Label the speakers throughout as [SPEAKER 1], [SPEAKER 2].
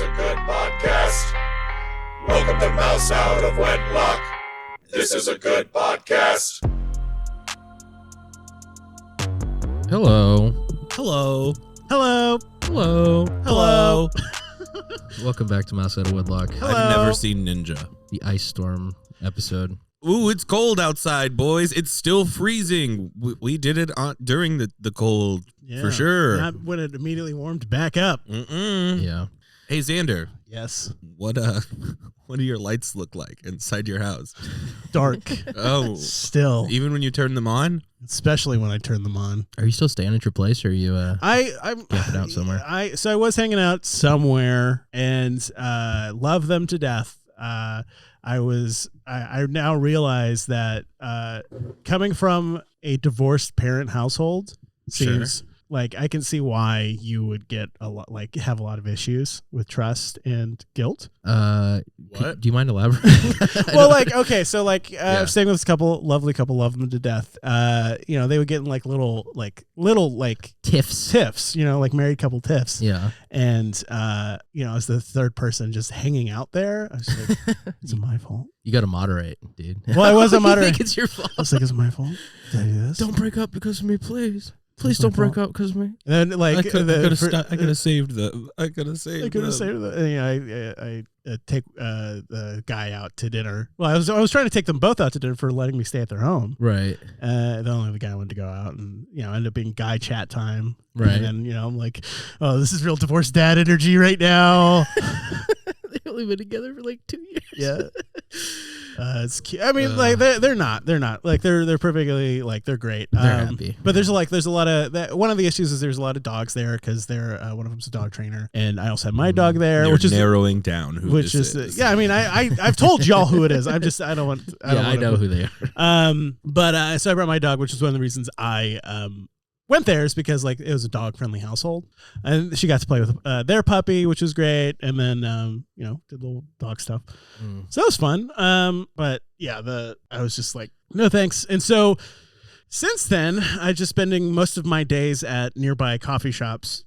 [SPEAKER 1] is a good podcast. Welcome to Mouse Out of Wedlock. This is a good podcast.
[SPEAKER 2] Hello.
[SPEAKER 3] Hello.
[SPEAKER 2] Hello. Hello.
[SPEAKER 3] Hello.
[SPEAKER 2] Welcome back to Mouse Out of Wedlock.
[SPEAKER 3] Hello. I've never seen Ninja.
[SPEAKER 2] The Ice Storm episode.
[SPEAKER 3] Ooh, it's cold outside, boys. It's still freezing. We did it during the cold, for sure.
[SPEAKER 4] Not when it immediately warmed back up.
[SPEAKER 2] Yeah.
[SPEAKER 3] Hey, Xander.
[SPEAKER 4] Yes.
[SPEAKER 3] What do your lights look like inside your house?
[SPEAKER 4] Dark.
[SPEAKER 3] Oh.
[SPEAKER 4] Still.
[SPEAKER 3] Even when you turn them on?
[SPEAKER 4] Especially when I turn them on.
[SPEAKER 2] Are you still staying at your place, or are you
[SPEAKER 4] I'm
[SPEAKER 2] camping out somewhere?
[SPEAKER 4] I was hanging out somewhere and love them to death. I now realize that coming from a divorced parent household seems like I can see why you would get have a lot of issues with trust and guilt.
[SPEAKER 3] What?
[SPEAKER 2] Do you mind elaborating?
[SPEAKER 4] Well, staying with this lovely couple, love them to death. They would get in little tiffs, like married couple tiffs.
[SPEAKER 2] Yeah.
[SPEAKER 4] And, as the third person just hanging out there, I was like, is it my fault?
[SPEAKER 2] You got to moderate, dude.
[SPEAKER 4] Well, I wasn't moderating.
[SPEAKER 2] I think it's your fault.
[SPEAKER 4] I was like, is it my fault? Did I do this?
[SPEAKER 2] Don't break up because of me, please. Please don't break up because of me.
[SPEAKER 4] And then,
[SPEAKER 3] I could have saved the. I could have saved
[SPEAKER 4] the. I take the guy out to dinner. Well, I was trying to take them both out to dinner for letting me stay at their home.
[SPEAKER 2] Right.
[SPEAKER 4] The only guy wanted to go out, and ended up being guy chat time.
[SPEAKER 2] Right.
[SPEAKER 4] And then I'm like, oh, this is real divorced dad energy right now.
[SPEAKER 2] They've only been together for 2 years.
[SPEAKER 4] Yeah. It's cute. I mean, they're not they're perfectly they're great.
[SPEAKER 2] They're happy.
[SPEAKER 4] But there's a lot of one of the issues is there's a lot of dogs there because they're one of them's a dog trainer, and I also have my dog there,
[SPEAKER 3] You're
[SPEAKER 4] which is
[SPEAKER 3] narrowing down who
[SPEAKER 4] which
[SPEAKER 3] this
[SPEAKER 4] is. Yeah. I mean, I've told y'all who it is. I don't want.
[SPEAKER 2] I know who they are.
[SPEAKER 4] But so I brought my dog, which is one of the reasons I went there, is because it was a dog friendly household, and she got to play with their puppy, which was great, and then did little dog stuff. So that was fun. But yeah, I was just like, no thanks. And so since then, I've just spending most of my days at nearby coffee shops,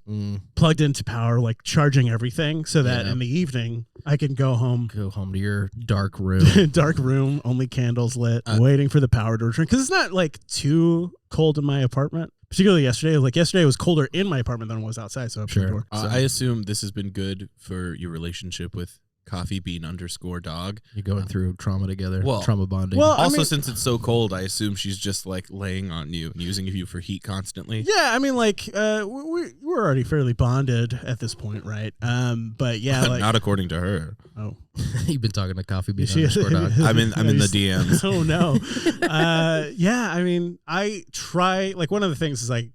[SPEAKER 4] plugged into power, charging everything, so that in the evening I can go home
[SPEAKER 2] to your dark room.
[SPEAKER 4] Dark room, only candles lit, waiting for the power to return, because it's not too cold in my apartment. Particularly yesterday. Yesterday it was colder in my apartment than it was outside. So
[SPEAKER 2] sure.
[SPEAKER 3] I assume this has been good for your relationship with Coffee Bean _dog.
[SPEAKER 2] You're going through trauma together.
[SPEAKER 3] Well,
[SPEAKER 2] trauma bonding.
[SPEAKER 4] Well,
[SPEAKER 3] also, since it's so cold, I assume she's just laying on you and using you for heat constantly.
[SPEAKER 4] Yeah, I mean, we're already fairly bonded at this point, right? But yeah,
[SPEAKER 3] not according to her.
[SPEAKER 4] Oh,
[SPEAKER 2] you've been talking to Coffee Bean _dog.
[SPEAKER 3] I'm in the DMs.
[SPEAKER 4] Oh no. Yeah, I mean, I try. One of the things is I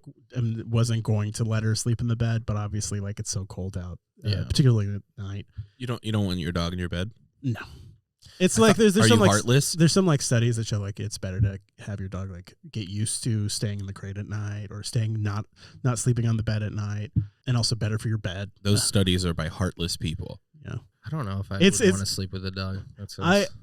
[SPEAKER 4] wasn't going to let her sleep in the bed, but obviously, it's so cold out, particularly at night.
[SPEAKER 3] You don't want your dog in your bed?
[SPEAKER 4] No. It's there's
[SPEAKER 3] are
[SPEAKER 4] some
[SPEAKER 3] you heartless?
[SPEAKER 4] There's some studies that show it's better to have your dog get used to staying in the crate at night, or staying not sleeping on the bed at night, and also better for your bed.
[SPEAKER 3] Those studies are by heartless people.
[SPEAKER 4] Yeah.
[SPEAKER 2] I don't know if I would want to sleep with a dog.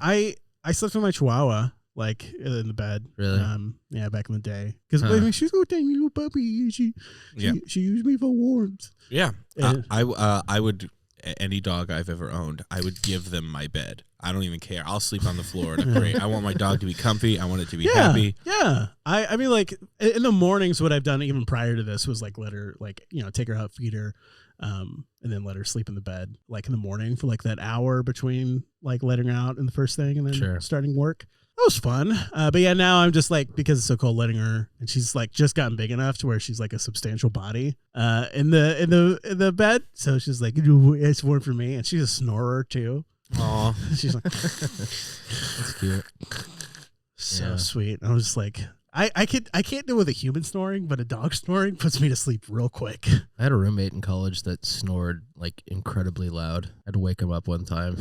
[SPEAKER 4] I slept with my Chihuahua in the bed.
[SPEAKER 2] Really?
[SPEAKER 4] Yeah, back in the day, because she's a tiny little puppy. She used me for warmth.
[SPEAKER 3] Yeah. I would. Any dog I've ever owned, I would give them my bed. I don't even care. I'll sleep on the floor in a crate. I want my dog to be comfy. I want it to be happy.
[SPEAKER 4] Yeah. I mean, in the mornings, what I've done even prior to this was let her, take her out, feed her, and then let her sleep in the bed, in the morning for that hour between letting her out and the first thing, and then starting work. That was fun. But yeah, now I'm just because it's so cold, letting her, and she's just gotten big enough to where she's a substantial body in the bed. So she's it's warm for me, and she's a snorer too.
[SPEAKER 3] Aw.
[SPEAKER 4] She's
[SPEAKER 2] that's cute.
[SPEAKER 4] So sweet. I was I can't deal with a human snoring, but a dog snoring puts me to sleep real quick.
[SPEAKER 2] I had a roommate in college that snored incredibly loud. I had to wake him up one time.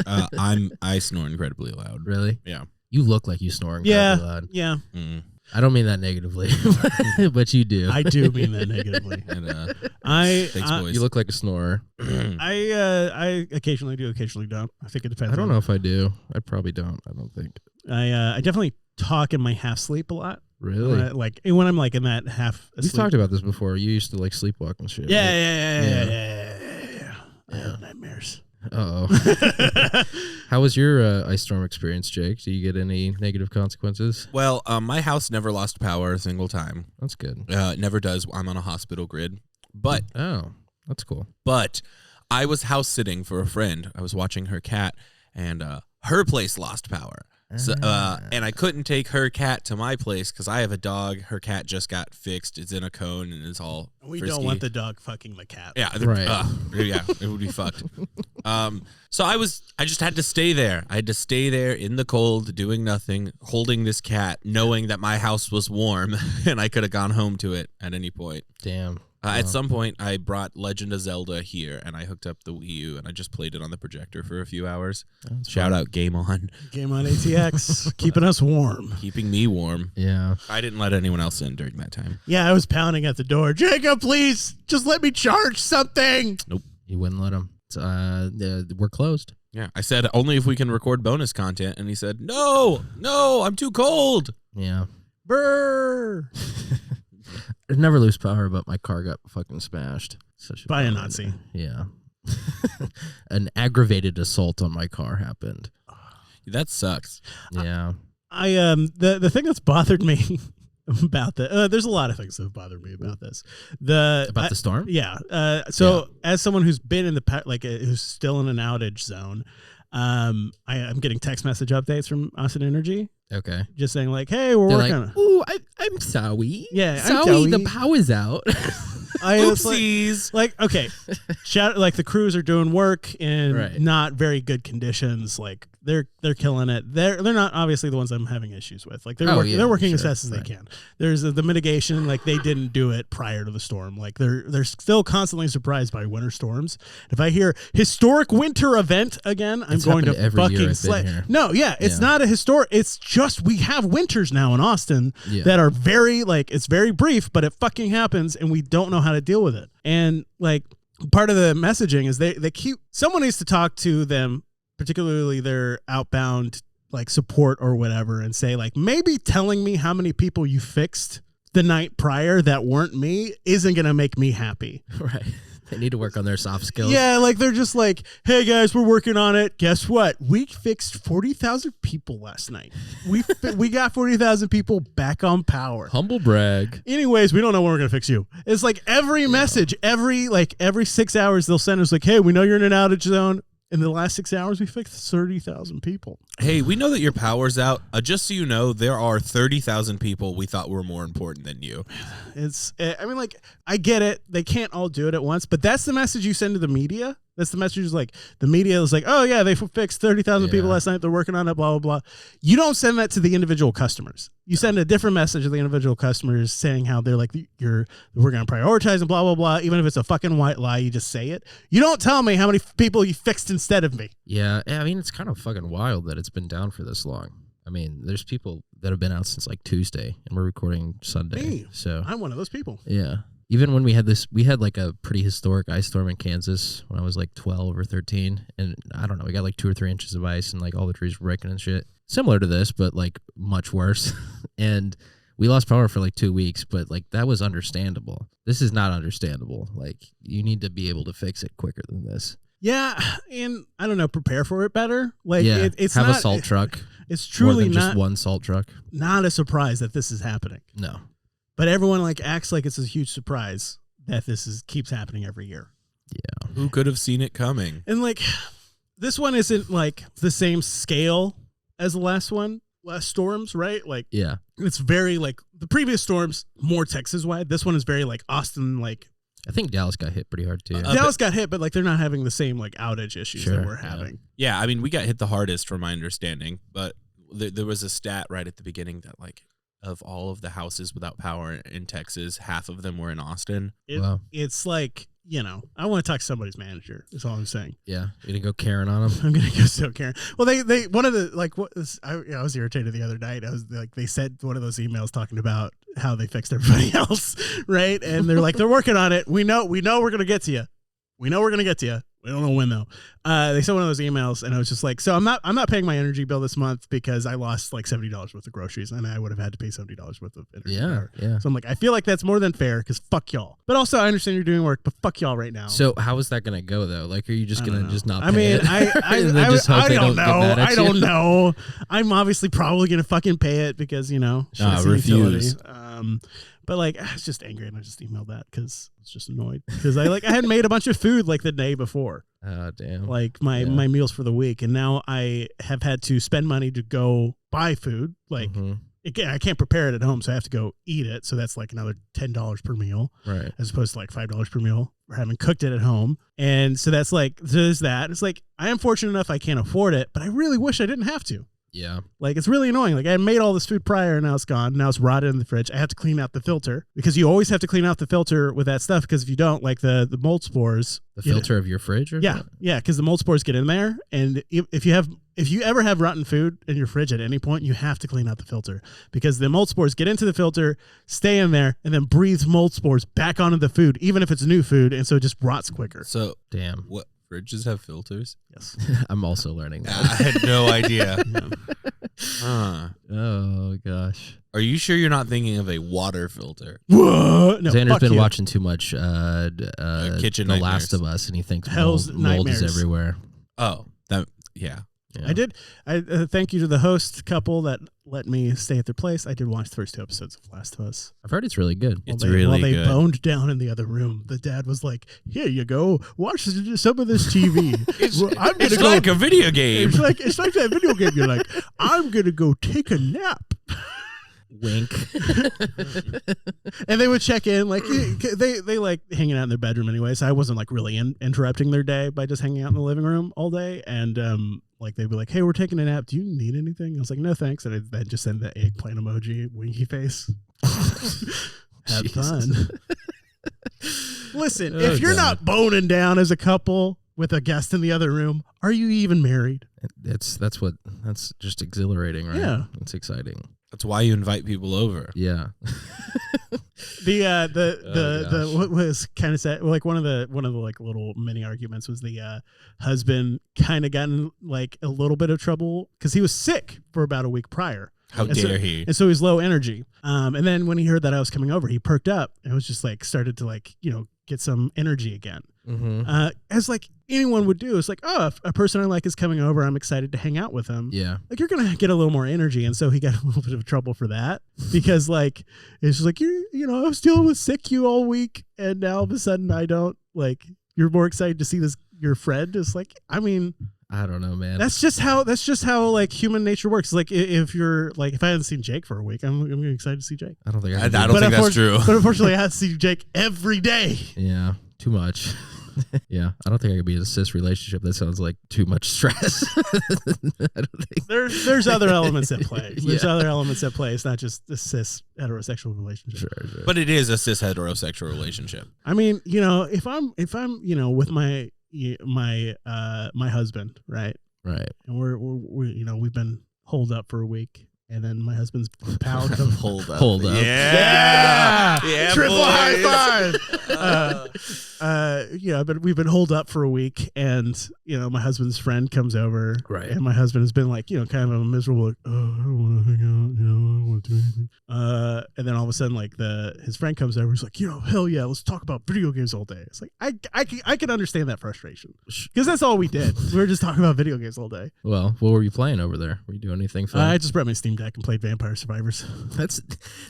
[SPEAKER 3] I snore incredibly loud.
[SPEAKER 2] Really?
[SPEAKER 3] Yeah.
[SPEAKER 2] You look like you snore incredibly loud.
[SPEAKER 4] Yeah.
[SPEAKER 2] I don't mean that negatively, but you do.
[SPEAKER 4] I do mean that negatively.
[SPEAKER 3] And,
[SPEAKER 2] thanks, boys. You look like a snorer.
[SPEAKER 4] I occasionally do, occasionally don't. I think it depends.
[SPEAKER 2] I don't know if I do. I probably don't. I don't think.
[SPEAKER 4] I definitely talk in my half sleep a lot.
[SPEAKER 2] Really?
[SPEAKER 4] When I'm in that half asleep.
[SPEAKER 2] We've talked about this before. You used to sleepwalk and shit.
[SPEAKER 4] Yeah. I have nightmares.
[SPEAKER 2] Uh-oh. How was your ice storm experience, Jake? Do you get any negative consequences?
[SPEAKER 3] Well, my house never lost power a single time.
[SPEAKER 2] That's good.
[SPEAKER 3] It never does. I'm on a hospital grid. But
[SPEAKER 2] that's cool.
[SPEAKER 3] But I was house sitting for a friend. I was watching her cat, and her place lost power. So, and I couldn't take her cat to my place because I have a dog. Her cat just got fixed. It's in a cone and it's all
[SPEAKER 4] We
[SPEAKER 3] frisky.
[SPEAKER 4] don't want the dog fucking the cat.
[SPEAKER 3] Yeah,
[SPEAKER 2] Right.
[SPEAKER 3] Yeah, it would be fucked. So I just had to stay there. I had to stay there in the cold, doing nothing, holding this cat, knowing that my house was warm and I could have gone home to it at any point.
[SPEAKER 2] Damn.
[SPEAKER 3] At some point, I brought Legend of Zelda here, and I hooked up the Wii U, and I just played it on the projector for a few hours. Shout out Game On.
[SPEAKER 4] Game On ATX, keeping us warm.
[SPEAKER 3] Keeping me warm.
[SPEAKER 2] Yeah.
[SPEAKER 3] I didn't let anyone else in during that time.
[SPEAKER 4] Yeah, I was pounding at the door. Jakeb, please, just let me charge something.
[SPEAKER 3] Nope.
[SPEAKER 2] You wouldn't let him. We're closed.
[SPEAKER 3] Yeah, I said only if we can record bonus content, and he said, no, I'm too cold.
[SPEAKER 2] Yeah.
[SPEAKER 4] Brr.
[SPEAKER 2] I never lose power, but my car got fucking smashed.
[SPEAKER 4] By a Nazi.
[SPEAKER 2] Yeah. An aggravated assault on my car happened.
[SPEAKER 3] That sucks.
[SPEAKER 2] Yeah.
[SPEAKER 4] I the thing that's bothered me about the there's a lot of things that have bothered me about this.
[SPEAKER 2] About the storm?
[SPEAKER 4] Yeah. As someone who's been in who's still in an outage zone, I'm getting text message updates from Austin Energy.
[SPEAKER 2] Okay.
[SPEAKER 4] Just saying like, hey, we're
[SPEAKER 2] They're
[SPEAKER 4] working
[SPEAKER 2] like,
[SPEAKER 4] on it.
[SPEAKER 2] ooh, I'm sorry.
[SPEAKER 4] Yeah, I'm
[SPEAKER 2] sorry,
[SPEAKER 4] sorry.
[SPEAKER 2] the power's out.
[SPEAKER 3] Oopsies.
[SPEAKER 4] Like, okay, like the crews are doing work in
[SPEAKER 2] Right.
[SPEAKER 4] not very good conditions. Like they're killing it. They're not obviously the ones I'm having issues with. Like they're working as fast as they can. There's the mitigation. Like they didn't do it prior to the storm. Like they're still constantly surprised by winter storms. If I hear historic winter event again, I'm
[SPEAKER 2] It's
[SPEAKER 4] going to
[SPEAKER 2] happened every year
[SPEAKER 4] fucking
[SPEAKER 2] I've
[SPEAKER 4] slay.
[SPEAKER 2] been here.
[SPEAKER 4] No, yeah, it's not a historic. It's just we have winters now in Austin that are very it's very brief, but it fucking happens, and we don't know how to deal with it. And like part of the messaging is they keep someone needs to talk to them, particularly their outbound like support or whatever, and say like maybe telling me how many people you fixed the night prior that weren't me isn't gonna make me happy.
[SPEAKER 2] Right. They need to work on their soft skills.
[SPEAKER 4] Yeah, like they're just like, hey guys, we're working on it. Guess what? We fixed 40,000 people last night. We got 40,000 people back on power.
[SPEAKER 2] Humble brag.
[SPEAKER 4] Anyways, we don't know when we're gonna fix you. It's like every message, every 6 hours they'll send us like, hey, we know you're in an outage zone. In the last 6 hours, we fixed 30,000 people.
[SPEAKER 3] Hey, we know that your power's out. Just so you know, there are 30,000 people we thought were more important than you.
[SPEAKER 4] I get it. They can't all do it at once, but that's the message you send to the media. That's the message. Is like the media is like, oh yeah, they fixed 30,000 people last night. They're working on it. Blah blah blah. You don't send that to the individual customers. You send a different message to the individual customers saying how they're like we're going to prioritize and blah blah blah. Even if it's a fucking white lie, you just say it. You don't tell me how many people you fixed instead of me.
[SPEAKER 2] Yeah, I mean, it's kind of fucking wild that it's been down for this long. I mean, there's people that have been out since like Tuesday, and we're recording Sunday.
[SPEAKER 4] Me.
[SPEAKER 2] So
[SPEAKER 4] I'm one of those people.
[SPEAKER 2] yeah. Even when we had like a pretty historic ice storm in Kansas when I was like 12 or 13, and I don't know, we got like 2 or 3 inches of ice and like all the trees were breaking and shit. Similar to this, but like much worse. And we lost power for like 2 weeks, but like that was understandable. This is not understandable. Like you need to be able to fix it quicker than this.
[SPEAKER 4] Yeah, and I don't know, prepare for it better. Like
[SPEAKER 2] Yeah,
[SPEAKER 4] it's
[SPEAKER 2] have
[SPEAKER 4] not
[SPEAKER 2] a salt truck.
[SPEAKER 4] It's truly
[SPEAKER 2] more than
[SPEAKER 4] not
[SPEAKER 2] just one salt truck.
[SPEAKER 4] not a surprise that this is happening.
[SPEAKER 2] No.
[SPEAKER 4] But everyone like acts like it's a huge surprise that keeps happening every year.
[SPEAKER 2] Yeah.
[SPEAKER 3] Who could have seen it coming?
[SPEAKER 4] And like this one isn't like the same scale as the last storms, right? Like
[SPEAKER 2] Yeah.
[SPEAKER 4] it's very like the previous storms more Texas wide. This one is very like Austin like
[SPEAKER 2] I think Dallas got hit pretty hard too.
[SPEAKER 4] Dallas got hit, but like they're not having the same like outage issues that we're having.
[SPEAKER 3] Yeah, I mean, we got hit the hardest from my understanding, but there was a stat right at the beginning that like of all of the houses without power in Texas, half of them were in Austin.
[SPEAKER 2] Wow.
[SPEAKER 4] It's like, I want to talk to somebody's manager. Is all I'm saying.
[SPEAKER 2] Yeah. You gonna go Karen on them?
[SPEAKER 4] I'm gonna go so Karen. Well, they one of the like what was, I was irritated the other night. I was like, they said one of those emails talking about how they fixed everybody else, right? And they're like, they're working on it. We know we're gonna get to you. We know we're gonna get to you. We don't know when though. They sent one of those emails, and I was just like, so I'm not paying my energy bill this month because I lost like $70 worth of groceries, and I would have had to pay $70 worth of energy.
[SPEAKER 2] Yeah.
[SPEAKER 4] So I'm like, I feel like that's more than fair because fuck y'all. But also, I understand you're doing work, but fuck y'all right now.
[SPEAKER 2] So how is that gonna go though? Like, are you just gonna just not? Pay
[SPEAKER 4] I mean,
[SPEAKER 2] it?
[SPEAKER 4] I
[SPEAKER 2] And then just hope
[SPEAKER 4] I
[SPEAKER 2] they
[SPEAKER 4] don't
[SPEAKER 2] get
[SPEAKER 4] know.
[SPEAKER 2] mad at
[SPEAKER 4] I
[SPEAKER 2] you?
[SPEAKER 4] don't know. I'm obviously probably gonna fucking pay it because
[SPEAKER 3] refuse.
[SPEAKER 4] But like, I was just angry, and I just emailed that because I was just annoyed because I had made a bunch of food like the day before,
[SPEAKER 2] Oh damn.
[SPEAKER 4] like my meals for the week, and now I have had to spend money to go buy food. Like, again, I can't prepare it at home, so I have to go eat it. So that's like another $10 per meal,
[SPEAKER 2] Right.
[SPEAKER 4] as opposed to like $5 per meal for having cooked it at home. And so that's like, there's that. It's like, I am fortunate enough I can't afford it, but I really wish I didn't have to.
[SPEAKER 2] Yeah.
[SPEAKER 4] Like, it's really annoying. Like, I made all this food prior, and now it's gone. Now it's rotted in the fridge. I have to clean out the filter because you always have to clean out the filter with that stuff, because if you don't, like the mold spores.
[SPEAKER 2] The filter of your fridge? Or
[SPEAKER 4] Yeah.
[SPEAKER 2] what?
[SPEAKER 4] Yeah. Because the mold spores get in there. And if you ever have rotten food in your fridge at any point, you have to clean out the filter, because the mold spores get into the filter, stay in there, and then breathe mold spores back onto the food, even if it's new food. And so it just rots quicker.
[SPEAKER 3] So
[SPEAKER 2] Damn.
[SPEAKER 3] what, fridges have filters?
[SPEAKER 4] Yes.
[SPEAKER 2] I'm also learning that.
[SPEAKER 3] I had no idea.
[SPEAKER 2] Oh gosh.
[SPEAKER 3] Are you sure you're not thinking of a water filter?
[SPEAKER 4] What? No,
[SPEAKER 2] Xander's
[SPEAKER 4] fuck
[SPEAKER 2] been
[SPEAKER 4] you.
[SPEAKER 2] watching too much
[SPEAKER 3] Kitchen
[SPEAKER 2] The
[SPEAKER 3] Nightmares.
[SPEAKER 2] Last of Us, and he thinks
[SPEAKER 4] Hell's
[SPEAKER 2] mold is
[SPEAKER 4] Nightmares.
[SPEAKER 2] everywhere.
[SPEAKER 3] Oh, yeah.
[SPEAKER 2] Yeah.
[SPEAKER 4] I did. I thank you to the host couple that let me stay at their place. I did watch the first 2 episodes of Last of Us.
[SPEAKER 2] I've heard it's really good.
[SPEAKER 3] It's
[SPEAKER 4] While
[SPEAKER 3] really
[SPEAKER 4] they
[SPEAKER 3] good.
[SPEAKER 4] boned down in the other room. The dad was like, "Here you go, watch some of this TV." I'm
[SPEAKER 3] It's
[SPEAKER 4] gonna
[SPEAKER 3] like a video game.
[SPEAKER 4] It's like that video game. You're like, I'm gonna go take a nap.
[SPEAKER 2] Wink.
[SPEAKER 4] And they would check in, like they like hanging out in their bedroom anyway. So I wasn't like really interrupting their day by just hanging out in the living room all day. And like they'd be like, "Hey, we're taking a nap. Do you need anything?" I was like, "No, thanks." And I'd just send the eggplant emoji, winky face. Have
[SPEAKER 2] Jesus.
[SPEAKER 4] fun. Listen,
[SPEAKER 2] Oh,
[SPEAKER 4] if you're
[SPEAKER 2] God.
[SPEAKER 4] not boning down as a couple with a guest in the other room, are you even married?
[SPEAKER 2] That's just exhilarating, right?
[SPEAKER 4] Yeah.
[SPEAKER 2] It's exciting.
[SPEAKER 3] That's why you invite people over.
[SPEAKER 2] Yeah.
[SPEAKER 4] The what was kind of sad, like one of the like little mini arguments was the husband kind of gotten like a little bit of trouble because he was sick for about a week prior.
[SPEAKER 3] How
[SPEAKER 4] And so-
[SPEAKER 3] dare he?
[SPEAKER 4] And so he's low energy. And then when he heard that I was coming over, he perked up and was just like started to like, get some energy again.
[SPEAKER 2] Mm-hmm.
[SPEAKER 4] As like anyone would do. It's like, oh, if a person I like is coming over, I'm excited to hang out with him.
[SPEAKER 2] Yeah.
[SPEAKER 4] Like, you're gonna get a little more energy. And so he got a little bit of trouble for that because like it's just like I was dealing with sick you all week, and now all of a sudden I don't. Like, you're more excited to see your friend. It's like, I mean,
[SPEAKER 2] I don't know, man.
[SPEAKER 4] that's just how like human nature works. Like, if you're like, if I hadn't seen Jake for a week, I'm excited to see Jake.
[SPEAKER 2] I don't think
[SPEAKER 3] I
[SPEAKER 2] I
[SPEAKER 3] don't think that's true.
[SPEAKER 4] But unfortunately, I have to see Jake every day.
[SPEAKER 2] Yeah. Too much. Yeah. I don't think I could be in a cis relationship. That sounds like too much stress. I don't think.
[SPEAKER 4] There's other elements at play. There's
[SPEAKER 2] Yeah.
[SPEAKER 4] other elements at play. It's not just the cis heterosexual relationship.
[SPEAKER 2] Sure.
[SPEAKER 3] But it is a cis heterosexual relationship.
[SPEAKER 4] I mean, if I'm with my my husband, right,
[SPEAKER 2] Right.
[SPEAKER 4] and we're we've been holed up for a week, and then my husband's pal comes.
[SPEAKER 3] Hold up.
[SPEAKER 2] Hold up.
[SPEAKER 3] Yeah.
[SPEAKER 4] Triple
[SPEAKER 3] boys.
[SPEAKER 4] high five. But we've been holed up for a week, and my husband's friend comes over,
[SPEAKER 2] Right.
[SPEAKER 4] and my husband has been like, kind of a miserable, like, oh, I don't want to hang out, I don't want to do anything. And then all of a sudden, like his friend comes over, he's like, hell yeah, let's talk about video games all day. It's like I can understand that frustration because that's all we did. We were just talking about video games all day.
[SPEAKER 2] Well, what were you playing over there? Were you doing anything fun?
[SPEAKER 4] I just brought my Steam Deck and played Vampire Survivors.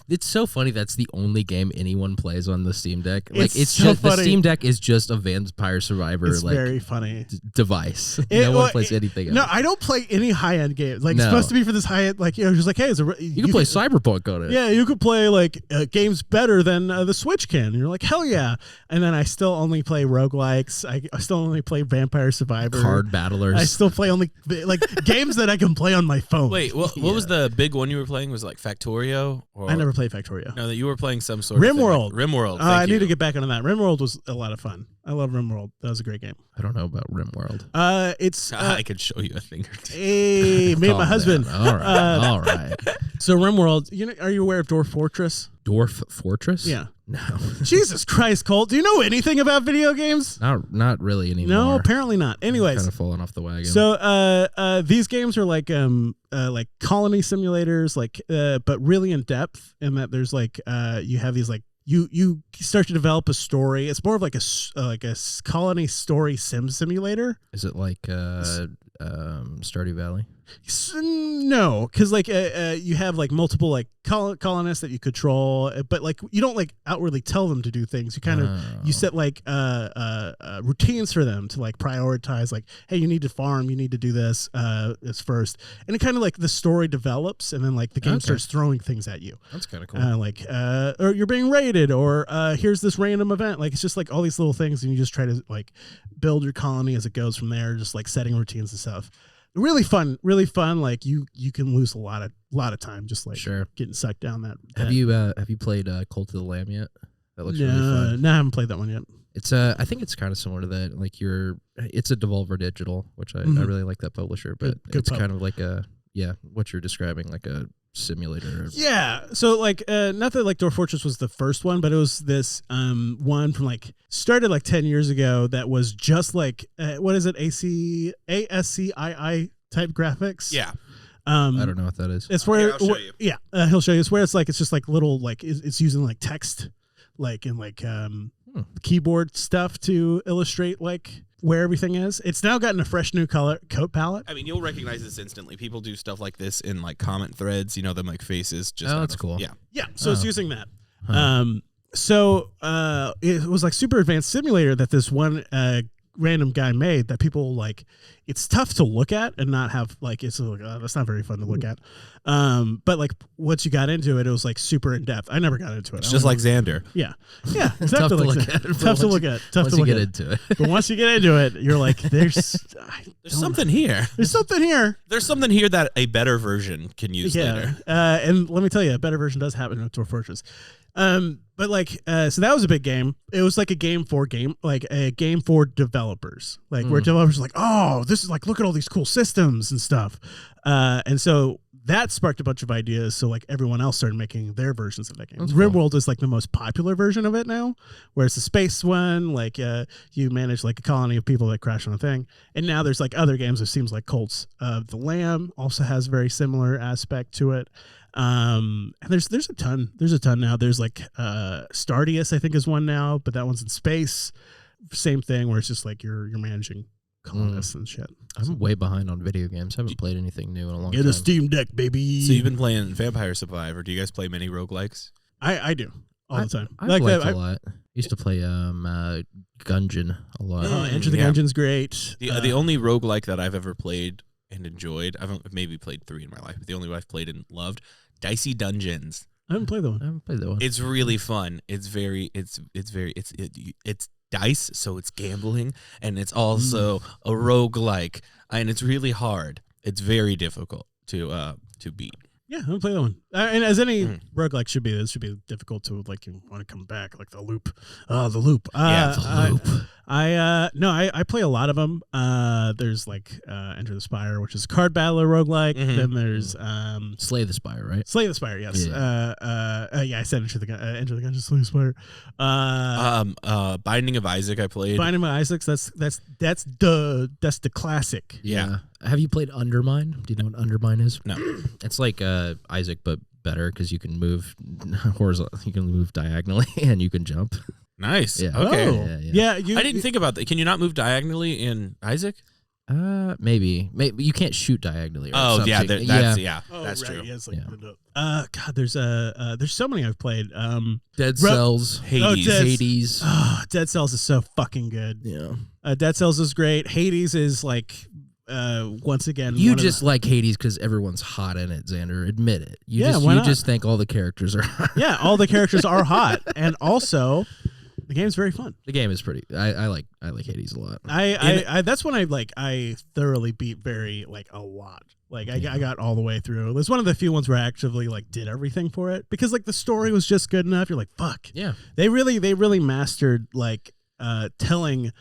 [SPEAKER 2] It's so funny. That's the only game anyone plays on the Steam Deck. Like,
[SPEAKER 4] It's so
[SPEAKER 2] just the
[SPEAKER 4] funny.
[SPEAKER 2] Steam Deck is just a Vampire Survivor
[SPEAKER 4] It's
[SPEAKER 2] like
[SPEAKER 4] very funny.
[SPEAKER 2] device.
[SPEAKER 4] It-
[SPEAKER 2] No
[SPEAKER 4] well,
[SPEAKER 2] one plays anything else.
[SPEAKER 4] No, I don't play any high end games. Like, it's
[SPEAKER 2] No.
[SPEAKER 4] supposed to be for this high end. Like, just like, hey,
[SPEAKER 2] you can play Cyberpunk on it.
[SPEAKER 4] Yeah, you could play like games better than the Switch can. And you're like, hell yeah. And then I still only play roguelikes. I still only play Vampire Survivor.
[SPEAKER 2] Card battlers.
[SPEAKER 4] I still play only like games that I can play on my phone.
[SPEAKER 3] Wait, what was the big one you were playing? Was it like Factorio? Or,
[SPEAKER 4] I never played Factorio.
[SPEAKER 3] No, that you were playing some sort of
[SPEAKER 4] RimWorld.
[SPEAKER 3] thing. RimWorld.
[SPEAKER 4] I need to get back onto that. RimWorld was a lot of fun. I love RimWorld. That was a great game.
[SPEAKER 2] I don't know about RimWorld.
[SPEAKER 3] I
[SPEAKER 4] I
[SPEAKER 3] could show you a thing or two.
[SPEAKER 4] me and
[SPEAKER 2] Calm
[SPEAKER 4] my husband.
[SPEAKER 2] down. All right. All right.
[SPEAKER 4] So RimWorld, are you aware of Dwarf Fortress?
[SPEAKER 2] Dwarf Fortress?
[SPEAKER 4] Yeah.
[SPEAKER 2] No.
[SPEAKER 4] Jesus Christ, Colt. Do you know anything about video games?
[SPEAKER 2] Not really anymore.
[SPEAKER 4] No, apparently not. Anyways,
[SPEAKER 2] kind of falling off the wagon.
[SPEAKER 4] so these games are like colony simulators, but really in depth, in that there's you have these you start to develop a story. It's more of like a colony story simulator.
[SPEAKER 2] Is it like Stardew Valley?
[SPEAKER 4] No, because you have multiple colonists that you control, but you don't outwardly tell them to do things. You kind of you set routines for them to prioritize. Hey, you need to farm, you need to do this first, and it kind of the story develops, and then the game starts throwing things at you.
[SPEAKER 2] That's kind of cool.
[SPEAKER 4] Or you're being raided, or here's this random event. It's just all these little things, and you just try to build your colony as it goes from there. Just setting routines and stuff. Really fun. You can lose a lot of time just
[SPEAKER 2] sure.
[SPEAKER 4] getting sucked down that.
[SPEAKER 2] Have you played Cult of the Lamb yet? That looks really fun.
[SPEAKER 4] No, I haven't played that one yet.
[SPEAKER 2] It's I think it's kind of similar to that. It's a Devolver Digital, which I really like that publisher, but
[SPEAKER 4] Good
[SPEAKER 2] it's
[SPEAKER 4] pub.
[SPEAKER 2] kind of what you're describing, a simulator.
[SPEAKER 4] Yeah. So not that Dwarf Fortress was the first one, but it was this one from started 10 years ago that was just what is it, ASCII type graphics.
[SPEAKER 3] Yeah.
[SPEAKER 2] I don't know what that is.
[SPEAKER 4] It's where
[SPEAKER 3] I'll show you.
[SPEAKER 4] Yeah, he'll show you. It's where it's just little it's using text in keyboard stuff to illustrate where everything is. It's now gotten a fresh new color coat palette.
[SPEAKER 3] I mean, you'll recognize this instantly. People do stuff like this in comment threads. Them faces. Just
[SPEAKER 2] that's cool.
[SPEAKER 3] Yeah.
[SPEAKER 4] Yeah. So it's using that. So it was super advanced simulator that this one random guy made that people it's tough to look at and not have it's that's not very fun to look at. But once you got into it, it was super in depth. I never got into it.
[SPEAKER 3] It's just like Xander.
[SPEAKER 4] Yeah. Yeah. Exactly.
[SPEAKER 2] Tough to look at.
[SPEAKER 4] Tough to look at. Tough to look
[SPEAKER 2] get
[SPEAKER 4] at.
[SPEAKER 2] into it.
[SPEAKER 4] But once you get into it, you're there's
[SPEAKER 3] Something here.
[SPEAKER 4] There's something here.
[SPEAKER 3] There's something here that a better version can use later.
[SPEAKER 4] And let me tell you, a better version does happen in Dwarf Fortress. But so that was a big game. It was a game for developers, where developers are oh, this is look at all these cool systems and stuff. And so that sparked a bunch of ideas. So everyone else started making their versions of that game. RimWorld is the most popular version of it now, where it's a space one. You manage a colony of people that crash on a thing. And now there's other games. It seems like Cults of the Lamb also has a very similar aspect to it. And there's a ton now. There's Stardeus, I think, is one now, but that one's in space. Same thing, where it's just you're managing colonists and shit.
[SPEAKER 2] I'm way behind on video games. I haven't played anything new in a long time.
[SPEAKER 4] Get a Steam Deck, baby.
[SPEAKER 3] So you've been playing Vampire Survivor. Do you guys play many roguelikes?
[SPEAKER 4] I do all the time.
[SPEAKER 2] I liked a lot. I used to play Gungeon a lot.
[SPEAKER 4] Enter the Gungeon's great.
[SPEAKER 3] The only roguelike that I've ever played and enjoyed, I've maybe played 3 in my life, but the only one I've played and loved, Dicey Dungeons.
[SPEAKER 4] I haven't played that one.
[SPEAKER 3] It's really fun. It's dice, so it's gambling, and it's also a roguelike, and it's really hard. It's very difficult to beat.
[SPEAKER 4] Yeah, I haven't played that one. And as any roguelike should be, this should be difficult to you want to come back, the loop. The loop.
[SPEAKER 2] The loop.
[SPEAKER 4] I play a lot of them. There's Enter the Spire, which is a card battler roguelike. Then there's
[SPEAKER 2] Slay the Spire, right?
[SPEAKER 4] Slay the Spire, yes.
[SPEAKER 2] Yeah.
[SPEAKER 4] I said Enter the Gungeon, Slay the Spire.
[SPEAKER 3] Binding of Isaac I played.
[SPEAKER 4] Binding of Isaac, that's the classic.
[SPEAKER 3] Yeah.
[SPEAKER 2] Have you played Undermine? Do you know what Undermine is?
[SPEAKER 3] No.
[SPEAKER 2] It's like Isaac, but better because you can move horizontally, you can move diagonally, and you can jump.
[SPEAKER 3] Nice.
[SPEAKER 2] Yeah.
[SPEAKER 3] Okay.
[SPEAKER 4] Oh.
[SPEAKER 2] Yeah.
[SPEAKER 4] I
[SPEAKER 3] didn't think about that. Can you not move diagonally in Isaac?
[SPEAKER 2] Maybe you can't shoot diagonally. Or
[SPEAKER 3] Oh yeah,
[SPEAKER 2] something.
[SPEAKER 3] that's true.
[SPEAKER 4] Yeah, God, there's so many I've played.
[SPEAKER 2] Dead Cells,
[SPEAKER 3] Hades.
[SPEAKER 4] Dead Cells is so fucking good.
[SPEAKER 2] Yeah.
[SPEAKER 4] Dead Cells is great. Hades is once again,
[SPEAKER 2] you just like Hades because everyone's hot in it, Xander. Admit it. You just think all the characters are hot.
[SPEAKER 4] Yeah, all the characters are hot, and also the game's very fun.
[SPEAKER 2] The game is pretty. I like Hades a lot.
[SPEAKER 4] I that's when I thoroughly beat a lot. I got all the way through. It was one of the few ones where I actually did everything for it because the story was just good enough. You're fuck.
[SPEAKER 2] Yeah.
[SPEAKER 4] They really mastered telling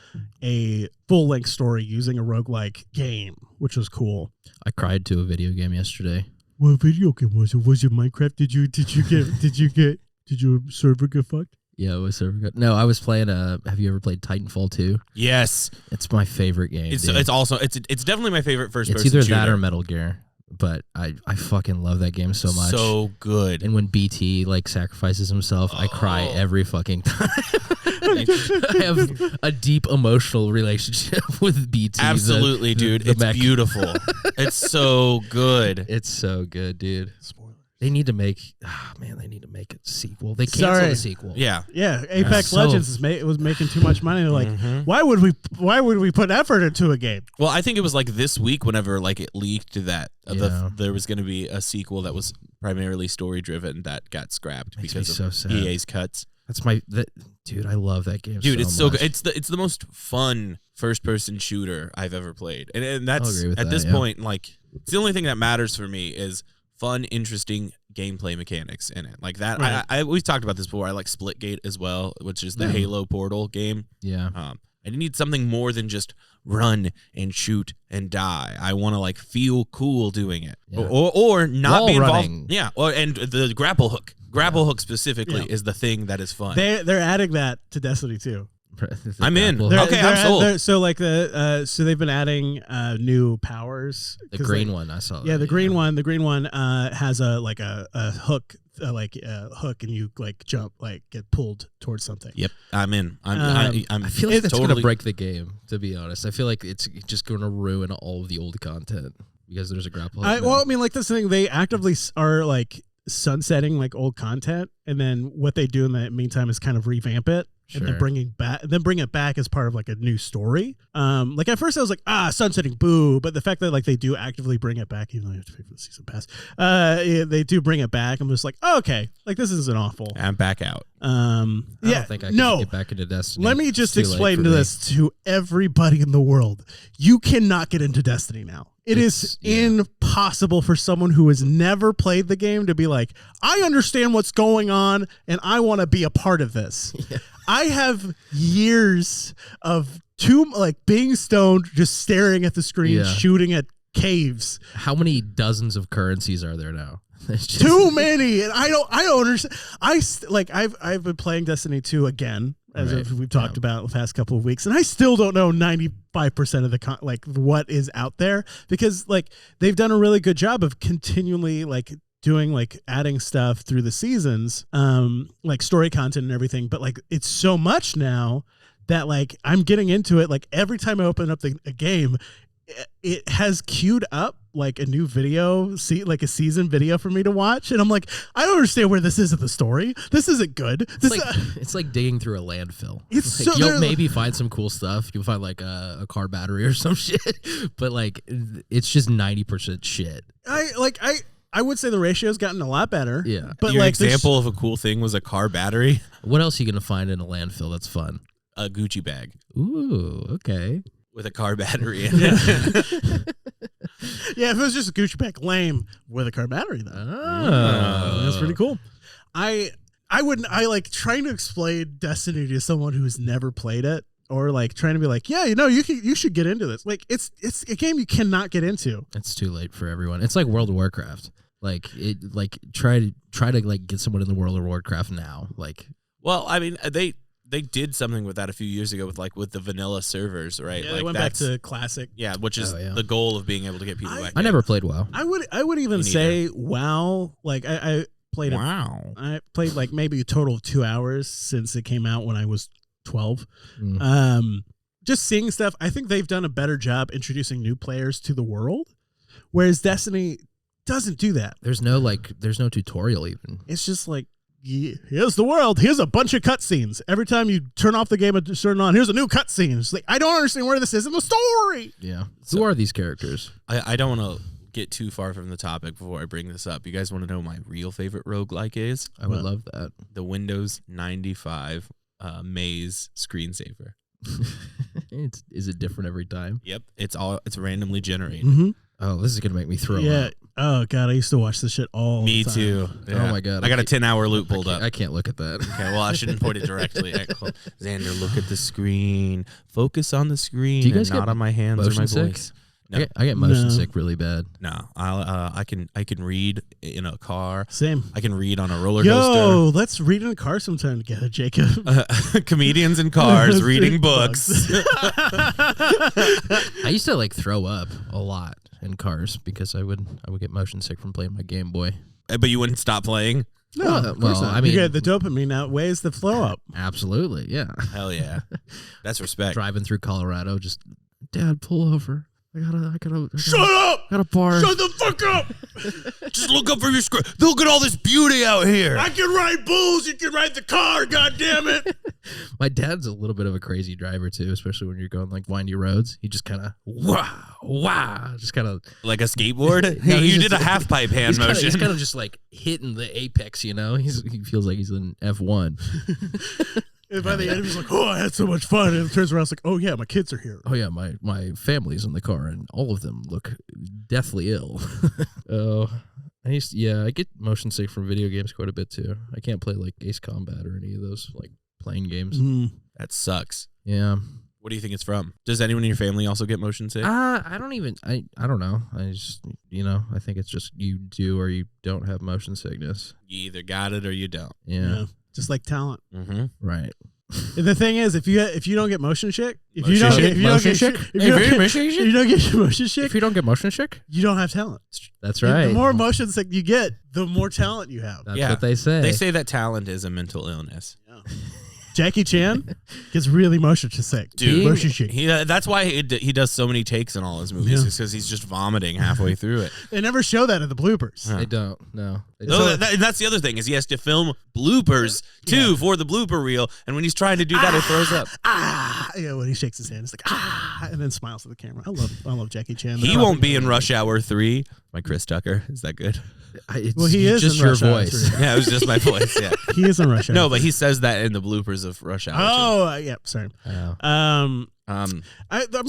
[SPEAKER 4] a full-length story using a roguelike game, which was cool.
[SPEAKER 2] I cried to a video game yesterday.
[SPEAKER 4] What video game was it? Was it Minecraft? Did your server get fucked?
[SPEAKER 2] Yeah, it was super good. No, I was playing. Have you ever played Titanfall 2?
[SPEAKER 3] Yes,
[SPEAKER 2] It's my favorite game.
[SPEAKER 3] it's
[SPEAKER 2] dude.
[SPEAKER 3] it's definitely my favorite first
[SPEAKER 2] It's
[SPEAKER 3] person
[SPEAKER 2] either
[SPEAKER 3] shooter.
[SPEAKER 2] that or Metal Gear. But I fucking love that game so much.
[SPEAKER 3] So good.
[SPEAKER 2] And when BT like sacrifices himself, I cry every fucking time. I have a deep emotional relationship with BT.
[SPEAKER 3] Absolutely, dude.
[SPEAKER 2] the
[SPEAKER 3] It's
[SPEAKER 2] mech.
[SPEAKER 3] beautiful. It's so good.
[SPEAKER 2] It's so good, dude.
[SPEAKER 4] Spoilers.
[SPEAKER 2] They need to make. They need to make a sequel. They canceled
[SPEAKER 4] Sorry.
[SPEAKER 2] the sequel.
[SPEAKER 3] Yeah.
[SPEAKER 4] Yeah, Apex
[SPEAKER 2] So-
[SPEAKER 4] Legends was making too much money. They're like, why would we put effort into a game?
[SPEAKER 3] Well, I think it was like this week whenever like it leaked that
[SPEAKER 2] Yeah.
[SPEAKER 3] there was going to be a sequel that was primarily story driven that got scrapped
[SPEAKER 2] Makes me
[SPEAKER 3] because
[SPEAKER 2] so
[SPEAKER 3] of
[SPEAKER 2] sad.
[SPEAKER 3] EA's cuts.
[SPEAKER 2] That's dude. I love that game.
[SPEAKER 3] Dude,
[SPEAKER 2] so
[SPEAKER 3] it's so
[SPEAKER 2] much.
[SPEAKER 3] good. It's the most fun first person shooter I've ever played. And that's
[SPEAKER 2] agree with
[SPEAKER 3] at
[SPEAKER 2] that,
[SPEAKER 3] this
[SPEAKER 2] yeah.
[SPEAKER 3] point, like it's the only thing that matters for me is fun, interesting gameplay mechanics in it. Like that
[SPEAKER 4] Right.
[SPEAKER 3] we've talked about this before. I like Splitgate as well, which is the Halo Portal game.
[SPEAKER 2] Yeah.
[SPEAKER 3] I need something more than just run and shoot and die. I want to like feel cool doing it,
[SPEAKER 2] Yeah.
[SPEAKER 3] or not
[SPEAKER 2] Wall
[SPEAKER 3] be involved.
[SPEAKER 2] running.
[SPEAKER 3] Yeah, and the grapple hook specifically is the thing that is fun.
[SPEAKER 4] They're adding that to Destiny too.
[SPEAKER 3] I'm in.
[SPEAKER 2] Well,
[SPEAKER 3] Okay, I'm sold.
[SPEAKER 4] So like so they've been adding new powers.
[SPEAKER 2] The
[SPEAKER 4] 'Cause,
[SPEAKER 2] green
[SPEAKER 4] like,
[SPEAKER 2] one I saw.
[SPEAKER 4] Yeah,
[SPEAKER 2] that,
[SPEAKER 4] the green one. The green one has a hook, hook, and you like jump, like get pulled towards something.
[SPEAKER 3] Yep, I'm in. I'm
[SPEAKER 2] I feel like that's
[SPEAKER 3] totally
[SPEAKER 2] gonna break the game. To be honest, I feel like it's just gonna ruin all of the old content because there's a grapple. hook now.
[SPEAKER 4] Well, I mean, like this thing, they actively are like sunsetting like old content, and then what they do in the meantime is kind of revamp it. And then
[SPEAKER 2] Sure.
[SPEAKER 4] bring it back as part of like a new story. Like at first I was like, sunsetting, boo. But the fact that like they do actively bring it back, even though you have to pay for the season pass, they do bring it back. I'm just like, okay, like this isn't awful.
[SPEAKER 3] I'm back out.
[SPEAKER 2] I don't think I can
[SPEAKER 4] no.
[SPEAKER 2] get back into Destiny.
[SPEAKER 4] Let me just
[SPEAKER 2] It's too late
[SPEAKER 4] explain
[SPEAKER 2] for
[SPEAKER 4] to
[SPEAKER 2] me.
[SPEAKER 4] this to everybody in the world. You cannot get into Destiny now. It's impossible for someone who has never played the game to be like, I understand what's going on and I want to be a part of this.
[SPEAKER 2] Yeah.
[SPEAKER 4] I have years of being stoned, just staring at the screen,
[SPEAKER 2] Yeah.
[SPEAKER 4] shooting at caves.
[SPEAKER 2] How many dozens of currencies are there now? It's just-
[SPEAKER 4] Too many, and I don't understand. I've been playing Destiny 2 again, as
[SPEAKER 2] Right.
[SPEAKER 4] we've talked about the past couple of weeks, and I still don't know 95% of the what is out there, because like they've done a really good job of continually like doing like adding stuff through the seasons, like story content and everything, but like it's so much now that like I'm getting into it. Like every time I open up a game, it has queued up like a new video, like a season video for me to watch, and I'm like, I don't understand where this is in the story. This isn't good.
[SPEAKER 2] It's like digging through a landfill.
[SPEAKER 4] It's
[SPEAKER 2] Like,
[SPEAKER 4] so-
[SPEAKER 2] you'll
[SPEAKER 4] they're-
[SPEAKER 2] maybe find some cool stuff. You'll find like a car battery or some shit, but like it's just 90% shit.
[SPEAKER 4] I would say the ratio's gotten a lot better.
[SPEAKER 2] Yeah.
[SPEAKER 4] but
[SPEAKER 3] Your
[SPEAKER 4] like there's-
[SPEAKER 3] example of a cool thing was a car battery,
[SPEAKER 2] What else are you gonna find in a landfill that's fun?
[SPEAKER 3] a Gucci bag
[SPEAKER 2] Ooh, okay.
[SPEAKER 3] with a car battery in it.
[SPEAKER 4] Yeah, if it was just a Gucci bag, lame with a car battery though.
[SPEAKER 2] Oh,
[SPEAKER 4] That's pretty cool. I like trying to explain Destiny to someone who's never played it, or like trying to be like, yeah, you should get into this. Like it's a game you cannot get into.
[SPEAKER 2] It's too late for everyone. It's like World of Warcraft. Like try to like get someone in the World of Warcraft now. Like
[SPEAKER 3] Well, I mean, they did something with that a few years ago with the vanilla servers, right?
[SPEAKER 4] Yeah,
[SPEAKER 3] like
[SPEAKER 4] they went back to classic.
[SPEAKER 3] yeah, which is
[SPEAKER 2] Oh, yeah.
[SPEAKER 3] the goal of being able to get people back.
[SPEAKER 2] I never played WoW.
[SPEAKER 4] I would even
[SPEAKER 3] Me
[SPEAKER 4] say WoW. Like I played it.
[SPEAKER 3] Wow.
[SPEAKER 4] I played like maybe a total of 2 hours since it came out when I was 12.
[SPEAKER 2] Mm.
[SPEAKER 4] Just seeing stuff. I think they've done a better job introducing new players to the world, whereas Destiny doesn't do that.
[SPEAKER 2] There's no tutorial even.
[SPEAKER 4] It's just like, here's the world. Here's a bunch of cutscenes. Every time you turn off the game and turn it on, here's a new cutscene. It's like, I don't understand where this is in the story.
[SPEAKER 2] Yeah. Who are these characters?
[SPEAKER 3] I don't want to get too far from the topic before I bring this up. You guys want to know what my real favorite roguelike is?
[SPEAKER 2] I would love that.
[SPEAKER 3] The Windows 95 Maze screensaver.
[SPEAKER 2] Is it different every time?
[SPEAKER 3] Yep, it's randomly generated.
[SPEAKER 4] Mm-hmm.
[SPEAKER 2] Oh, this is gonna make me throw
[SPEAKER 4] Yeah.
[SPEAKER 2] up.
[SPEAKER 4] Oh god, I used to watch this shit all
[SPEAKER 3] Me
[SPEAKER 4] the time.
[SPEAKER 3] too.
[SPEAKER 2] Oh my God,
[SPEAKER 3] I got a
[SPEAKER 2] I
[SPEAKER 3] 10-hour loop pulled up.
[SPEAKER 2] I can't look at that.
[SPEAKER 3] Okay, well, I shouldn't point it directly. All right, cool. Xander, look at the screen. Focus on the screen
[SPEAKER 2] Do you guys
[SPEAKER 3] and not
[SPEAKER 2] get
[SPEAKER 3] on my hands or my
[SPEAKER 2] motion sick?
[SPEAKER 3] voice.
[SPEAKER 2] I get motion
[SPEAKER 4] No.
[SPEAKER 2] sick really bad.
[SPEAKER 3] No, I can read in a car.
[SPEAKER 4] Same.
[SPEAKER 3] I can read on a roller
[SPEAKER 4] Yo, let's read in a car sometime together, Jacob.
[SPEAKER 3] coaster. Comedians in cars reading books.
[SPEAKER 2] I used to like throw up a lot in cars because I would get motion sick from playing my Game Boy.
[SPEAKER 3] But you wouldn't stop playing?
[SPEAKER 4] No,
[SPEAKER 2] Well,
[SPEAKER 4] of course
[SPEAKER 2] well,
[SPEAKER 4] not.
[SPEAKER 2] I mean-
[SPEAKER 4] you get the dopamine outweighs the flow up.
[SPEAKER 2] Absolutely, yeah.
[SPEAKER 3] Hell yeah. That's respect.
[SPEAKER 2] Driving through Colorado, just Dad, pull over. I gotta
[SPEAKER 3] Shut up!
[SPEAKER 2] got a bar.
[SPEAKER 3] Shut the fuck up! Just look up from your screen. Look at all this beauty out here.
[SPEAKER 4] I can ride bulls. You can ride the car. God damn it!
[SPEAKER 2] My dad's a little bit of a crazy driver too, especially when you're going like windy roads. He just kind of just kind of
[SPEAKER 3] Like a skateboard?
[SPEAKER 2] No,
[SPEAKER 3] you
[SPEAKER 2] he's
[SPEAKER 3] did a
[SPEAKER 2] just-
[SPEAKER 3] half pipe hand motion.
[SPEAKER 2] He's kind of just like hitting the apex, you know. He feels like he's in F1.
[SPEAKER 4] And by the end, he's like, "Oh, I had so much fun." And it turns around, it's like, "Oh yeah, my kids are here."
[SPEAKER 2] Oh yeah, my family's in the car, and all of them look deathly ill. Oh, I get motion sick from video games quite a bit too. I can't play like Ace Combat or any of those like playing games.
[SPEAKER 3] That sucks.
[SPEAKER 2] Yeah.
[SPEAKER 3] What do you think it's from? Does anyone in your family also get motion sick?
[SPEAKER 2] I don't know. I just I think it's just you do or you don't have motion sickness.
[SPEAKER 3] You either got it or you don't.
[SPEAKER 2] Yeah.
[SPEAKER 4] Just like talent.
[SPEAKER 3] Mm-hmm.
[SPEAKER 2] Right.
[SPEAKER 4] And the thing is, if you don't get motion sick, if you
[SPEAKER 2] Motion
[SPEAKER 4] don't
[SPEAKER 2] sick?
[SPEAKER 4] get motion sick,
[SPEAKER 2] If you don't get motion sick,
[SPEAKER 4] you don't have talent.
[SPEAKER 2] that's
[SPEAKER 4] And
[SPEAKER 2] right.
[SPEAKER 4] the more motion sick you get, the more talent you have.
[SPEAKER 2] That's
[SPEAKER 3] Yeah.
[SPEAKER 2] what they say.
[SPEAKER 3] They say that talent is a mental illness.
[SPEAKER 4] Jackie Chan gets really motion sick.
[SPEAKER 3] Dude,
[SPEAKER 4] Motion sick.
[SPEAKER 3] that's why he does so many takes in all his movies,
[SPEAKER 4] Yeah.
[SPEAKER 3] because he's just vomiting halfway through it.
[SPEAKER 4] They never show that in the bloopers.
[SPEAKER 2] They don't. No. They
[SPEAKER 3] No,
[SPEAKER 2] don't.
[SPEAKER 3] that's the other thing, is he has to film bloopers too for the blooper reel, and when he's trying to do that, it throws up.
[SPEAKER 4] Yeah, when he shakes his hand, it's like and then smiles at the camera. I love Jackie Chan.
[SPEAKER 3] He won't be in Rush Hour 3. My Chris Tucker, is that good?
[SPEAKER 2] Well,
[SPEAKER 4] he is
[SPEAKER 2] just
[SPEAKER 4] in
[SPEAKER 2] your
[SPEAKER 4] Rush Hour
[SPEAKER 2] voice.
[SPEAKER 4] 3.
[SPEAKER 3] Yeah, it was just my voice. Yeah.
[SPEAKER 4] He is in Rush Hour.
[SPEAKER 3] No, but he says that in the bloopers of Rush Hour.
[SPEAKER 4] Oh, yeah. Sorry.
[SPEAKER 2] Oh.
[SPEAKER 4] I mean,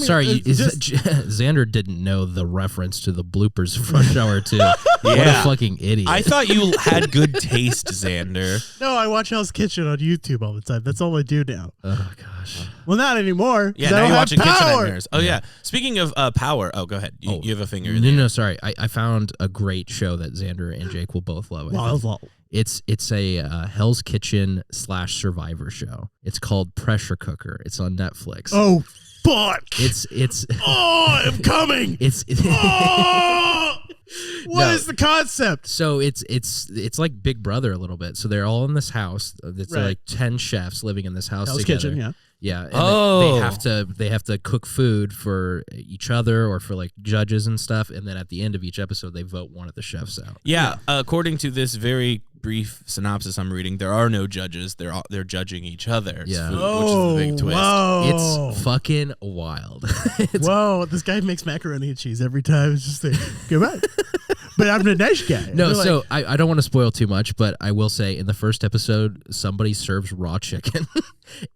[SPEAKER 2] Sorry,
[SPEAKER 4] just-
[SPEAKER 2] Xander didn't know the reference to the bloopers of Rush Hour 2. What a
[SPEAKER 3] Yeah.
[SPEAKER 2] fucking idiot.
[SPEAKER 3] I thought you had good taste, Xander.
[SPEAKER 4] no, I watch Hell's Kitchen on YouTube all the time. That's all I do now.
[SPEAKER 2] Oh, gosh.
[SPEAKER 4] Well, not anymore. 'cause
[SPEAKER 3] Yeah,
[SPEAKER 4] I
[SPEAKER 3] now
[SPEAKER 4] don't
[SPEAKER 3] you're
[SPEAKER 4] have
[SPEAKER 3] watching Kitchen
[SPEAKER 4] power.
[SPEAKER 3] Nightmares. Oh, yeah. Speaking of power. Oh, go ahead. You have a finger in
[SPEAKER 2] No,
[SPEAKER 3] there.
[SPEAKER 2] no, sorry. I found a great show that Xander and Jake will both love. I think. It's a Hell's Kitchen / Survivor show. It's called Pressure Cooker. It's on Netflix.
[SPEAKER 4] Oh, fuck.
[SPEAKER 2] It's
[SPEAKER 4] Oh, I'm coming.
[SPEAKER 2] it's
[SPEAKER 4] Oh! What is
[SPEAKER 2] No.
[SPEAKER 4] the concept?
[SPEAKER 2] so it's like Big Brother a little bit. So they're all in this house. It's
[SPEAKER 4] Right.
[SPEAKER 2] like 10 chefs living in this house
[SPEAKER 4] Hell's
[SPEAKER 2] together.
[SPEAKER 4] Kitchen, yeah.
[SPEAKER 2] Yeah. And
[SPEAKER 3] Oh.
[SPEAKER 2] they have to cook food for each other or for like judges and stuff. And then at the end of each episode, they vote one of the chefs out.
[SPEAKER 3] Yeah, according to this very brief synopsis I'm reading, there are no judges. They're judging each other's
[SPEAKER 2] Yeah.
[SPEAKER 3] food, which is the big twist.
[SPEAKER 4] Whoa.
[SPEAKER 2] It's fucking wild. It's
[SPEAKER 4] Whoa, this guy makes macaroni and cheese every time. It's just like, goodbye. But I'm the nice guy.
[SPEAKER 2] No,
[SPEAKER 4] They're
[SPEAKER 2] so I don't want to spoil too much, but I will say in the first episode, somebody serves raw chicken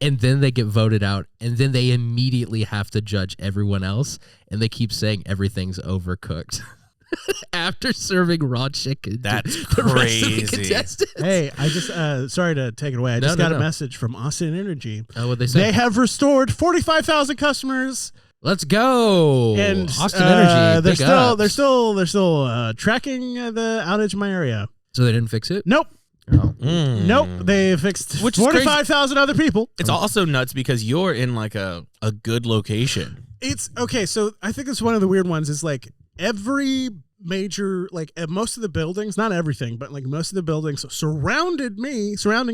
[SPEAKER 2] and then they get voted out and then they immediately have to judge everyone else and they keep saying everything's overcooked. After serving raw chicken.
[SPEAKER 3] That's
[SPEAKER 2] to the rest of the
[SPEAKER 3] crazy.
[SPEAKER 2] contestants.
[SPEAKER 4] Hey, I just sorry to take it away. I just got a message from Austin Energy.
[SPEAKER 2] Oh, what they say?
[SPEAKER 4] They have restored 45,000 customers,
[SPEAKER 2] Let's go.
[SPEAKER 4] and
[SPEAKER 2] Austin Energy.
[SPEAKER 4] They're
[SPEAKER 2] big
[SPEAKER 4] still
[SPEAKER 2] ups.
[SPEAKER 4] tracking the outage in my area.
[SPEAKER 2] So they didn't fix it?
[SPEAKER 4] Nope,
[SPEAKER 2] Oh.
[SPEAKER 4] nope. They fixed
[SPEAKER 3] Which is crazy.
[SPEAKER 4] 45,000 other people.
[SPEAKER 3] It's also nuts because you're in like a good location.
[SPEAKER 4] It's okay. So I think it's one of the weird ones. Is like every major, like most of the buildings, not everything, but like most of the buildings surrounding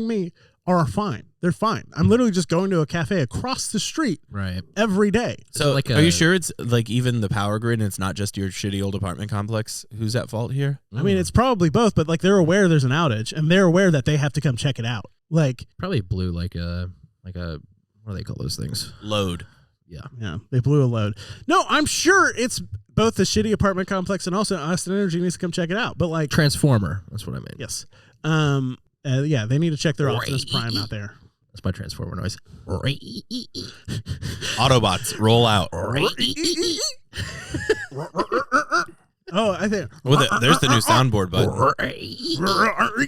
[SPEAKER 4] me are fine. They're fine. I'm literally just going to a cafe across the street
[SPEAKER 2] Right.
[SPEAKER 4] every day.
[SPEAKER 3] So
[SPEAKER 2] like
[SPEAKER 3] are you
[SPEAKER 2] a-
[SPEAKER 3] sure it's like even the power grid and it's not just your shitty old apartment complex? Who's at fault here?
[SPEAKER 4] I mean, it's probably both, but like they're aware there's an outage and they're aware that they have to come check it out. Like,
[SPEAKER 2] Probably blew like a what do they call those things?
[SPEAKER 3] Load.
[SPEAKER 4] yeah, they blew a load. No, I'm sure it's both the shitty apartment complex and also Austin Energy needs to come check it out. But like,
[SPEAKER 2] Transformer. That's what I mean.
[SPEAKER 4] yes, yeah, they need to check their Optimus Prime out there.
[SPEAKER 2] That's my Transformer noise.
[SPEAKER 3] Autobots, roll out.
[SPEAKER 4] Oh, I think.
[SPEAKER 3] Well, there's the new soundboard button.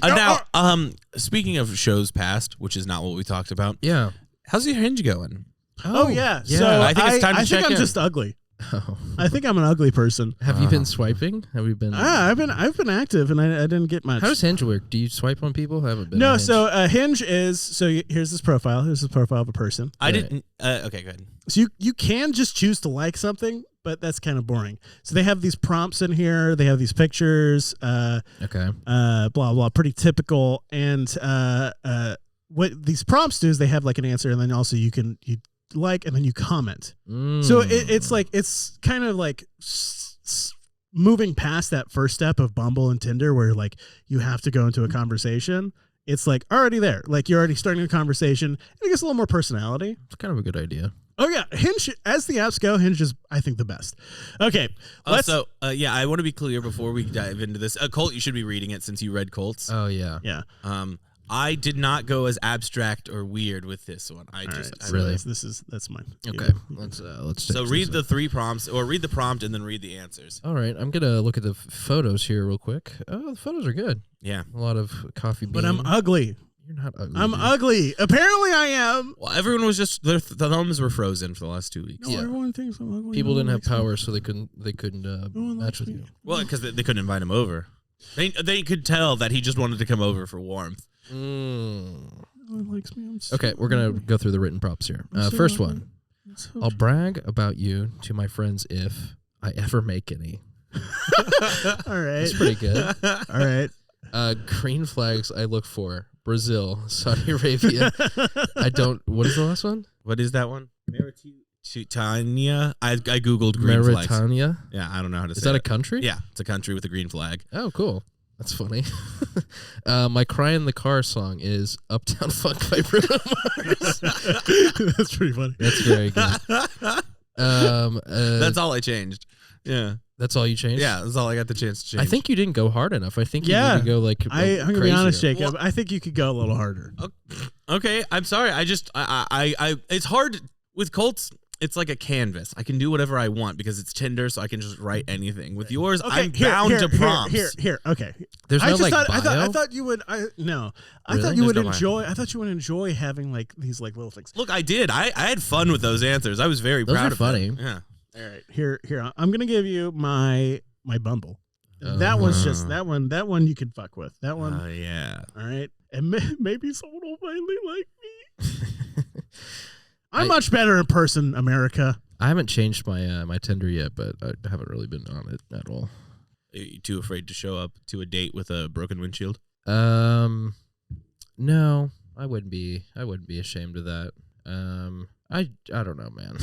[SPEAKER 3] Now, speaking of shows past, which is not what we talked about,
[SPEAKER 2] Yeah.
[SPEAKER 3] how's your Hinge going?
[SPEAKER 4] Oh yeah.
[SPEAKER 2] yeah.
[SPEAKER 4] So
[SPEAKER 3] I think it's time to
[SPEAKER 4] I
[SPEAKER 3] check
[SPEAKER 4] think I'm
[SPEAKER 3] in.
[SPEAKER 4] just ugly.
[SPEAKER 2] Oh.
[SPEAKER 4] I think I'm an ugly person.
[SPEAKER 2] Have you been swiping? Have you been?
[SPEAKER 4] I've been active, and I didn't get much.
[SPEAKER 2] How does Hinge work? Do you swipe on people? I haven't been.
[SPEAKER 4] No,
[SPEAKER 2] on Hinge.
[SPEAKER 4] so Hinge is here's this profile. Here's the profile of a person.
[SPEAKER 3] I didn't. Okay, good.
[SPEAKER 4] So you can just choose to like something, but that's kind of boring. So they have these prompts in here. They have these pictures.
[SPEAKER 2] Okay.
[SPEAKER 4] Blah blah. Pretty typical. And what these prompts do is they have like an answer, and then also you like, and then you comment. So it's kind of like moving past that first step of Bumble and Tinder where like you have to go into a conversation. It's like already there. Like you're already starting a conversation, and it gets a little more personality.
[SPEAKER 2] It's kind of a good idea.
[SPEAKER 4] Oh yeah, Hinge, as the apps go, Hinge is, I think, the best. Okay.
[SPEAKER 3] Yeah, I want to be clear before we dive into this. Colt, you should be reading it since you read Colt's.
[SPEAKER 2] Oh yeah.
[SPEAKER 4] Yeah.
[SPEAKER 3] I did not go as abstract or weird with this one. I
[SPEAKER 2] really?
[SPEAKER 4] That's mine.
[SPEAKER 2] Okay. Let's
[SPEAKER 3] So read the 3 prompts, or read the prompt and then read the answers.
[SPEAKER 2] All right, I'm gonna look at the photos here real quick. Oh, the photos are good.
[SPEAKER 3] Yeah.
[SPEAKER 2] A lot of coffee beans.
[SPEAKER 4] But I'm ugly.
[SPEAKER 2] You're not ugly.
[SPEAKER 4] I'm
[SPEAKER 2] dude.
[SPEAKER 4] ugly. Apparently I am.
[SPEAKER 3] Well, everyone was just their thumbs were frozen for the last 2 weeks.
[SPEAKER 4] No,
[SPEAKER 2] Yeah.
[SPEAKER 4] everyone thinks I'm ugly.
[SPEAKER 2] People
[SPEAKER 4] No one
[SPEAKER 2] didn't have
[SPEAKER 4] likes me.
[SPEAKER 2] power, so they couldn't
[SPEAKER 4] one
[SPEAKER 2] match
[SPEAKER 4] likes
[SPEAKER 2] with
[SPEAKER 4] me.
[SPEAKER 2] you.
[SPEAKER 3] Well, because they couldn't invite him over. They could tell that he just wanted to come over for warmth.
[SPEAKER 4] No one likes me. I'm so
[SPEAKER 2] Okay, we're gonna go through the written prompts here.
[SPEAKER 4] I'm so
[SPEAKER 2] First
[SPEAKER 4] ugly.
[SPEAKER 2] one.
[SPEAKER 4] I'm so
[SPEAKER 2] I'll brag about you to my friends if I ever make any.
[SPEAKER 4] All right.
[SPEAKER 2] That's pretty good.
[SPEAKER 4] All right.
[SPEAKER 2] Green flags I look for: Brazil, Saudi Arabia. What is the last one?
[SPEAKER 3] What is that one? Mauritania. I googled green flags.
[SPEAKER 2] Mauritania.
[SPEAKER 3] Yeah, I don't know how to say
[SPEAKER 2] Is that a
[SPEAKER 3] it.
[SPEAKER 2] country?
[SPEAKER 3] Yeah, it's a country with a green flag.
[SPEAKER 2] Oh, cool. That's funny. My Cry in the Car song is Uptown Funk by Bruno Mars.
[SPEAKER 4] That's pretty funny.
[SPEAKER 2] That's very good.
[SPEAKER 3] That's all I changed. Yeah.
[SPEAKER 2] That's all you changed?
[SPEAKER 3] Yeah, that's all I got the chance to change.
[SPEAKER 2] I think you didn't go hard enough. I think you
[SPEAKER 4] Yeah.
[SPEAKER 2] need to go like
[SPEAKER 4] I'm gonna be honest,
[SPEAKER 2] crazier.
[SPEAKER 4] Jacob. I think you could go a little harder.
[SPEAKER 3] Okay, I'm sorry. I it's hard with Colts. It's like a canvas. I can do whatever I want because it's Tinder, so I can just write anything. With yours, I'm bound to prompts.
[SPEAKER 4] Here. Okay.
[SPEAKER 2] There's no like bio?
[SPEAKER 4] I thought you would. I
[SPEAKER 2] Really?
[SPEAKER 4] thought you would
[SPEAKER 3] There's no
[SPEAKER 4] enjoy. I thought you would enjoy having like these like little things.
[SPEAKER 3] Look, I did. I had fun with those answers. I was very
[SPEAKER 2] Those
[SPEAKER 3] proud
[SPEAKER 2] are
[SPEAKER 3] of
[SPEAKER 2] funny.
[SPEAKER 3] them. Yeah.
[SPEAKER 4] All right. Here. I'm gonna give you my Bumble. That one's just that one. That one you could fuck with. That one.
[SPEAKER 3] Oh yeah.
[SPEAKER 4] All right. And maybe someone will finally like me. I'm much better in person, America.
[SPEAKER 2] I haven't changed my my Tinder yet, but I haven't really been on it at all.
[SPEAKER 3] Are you too afraid to show up to a date with a broken windshield?
[SPEAKER 2] No, I wouldn't be ashamed of that. I don't know, man.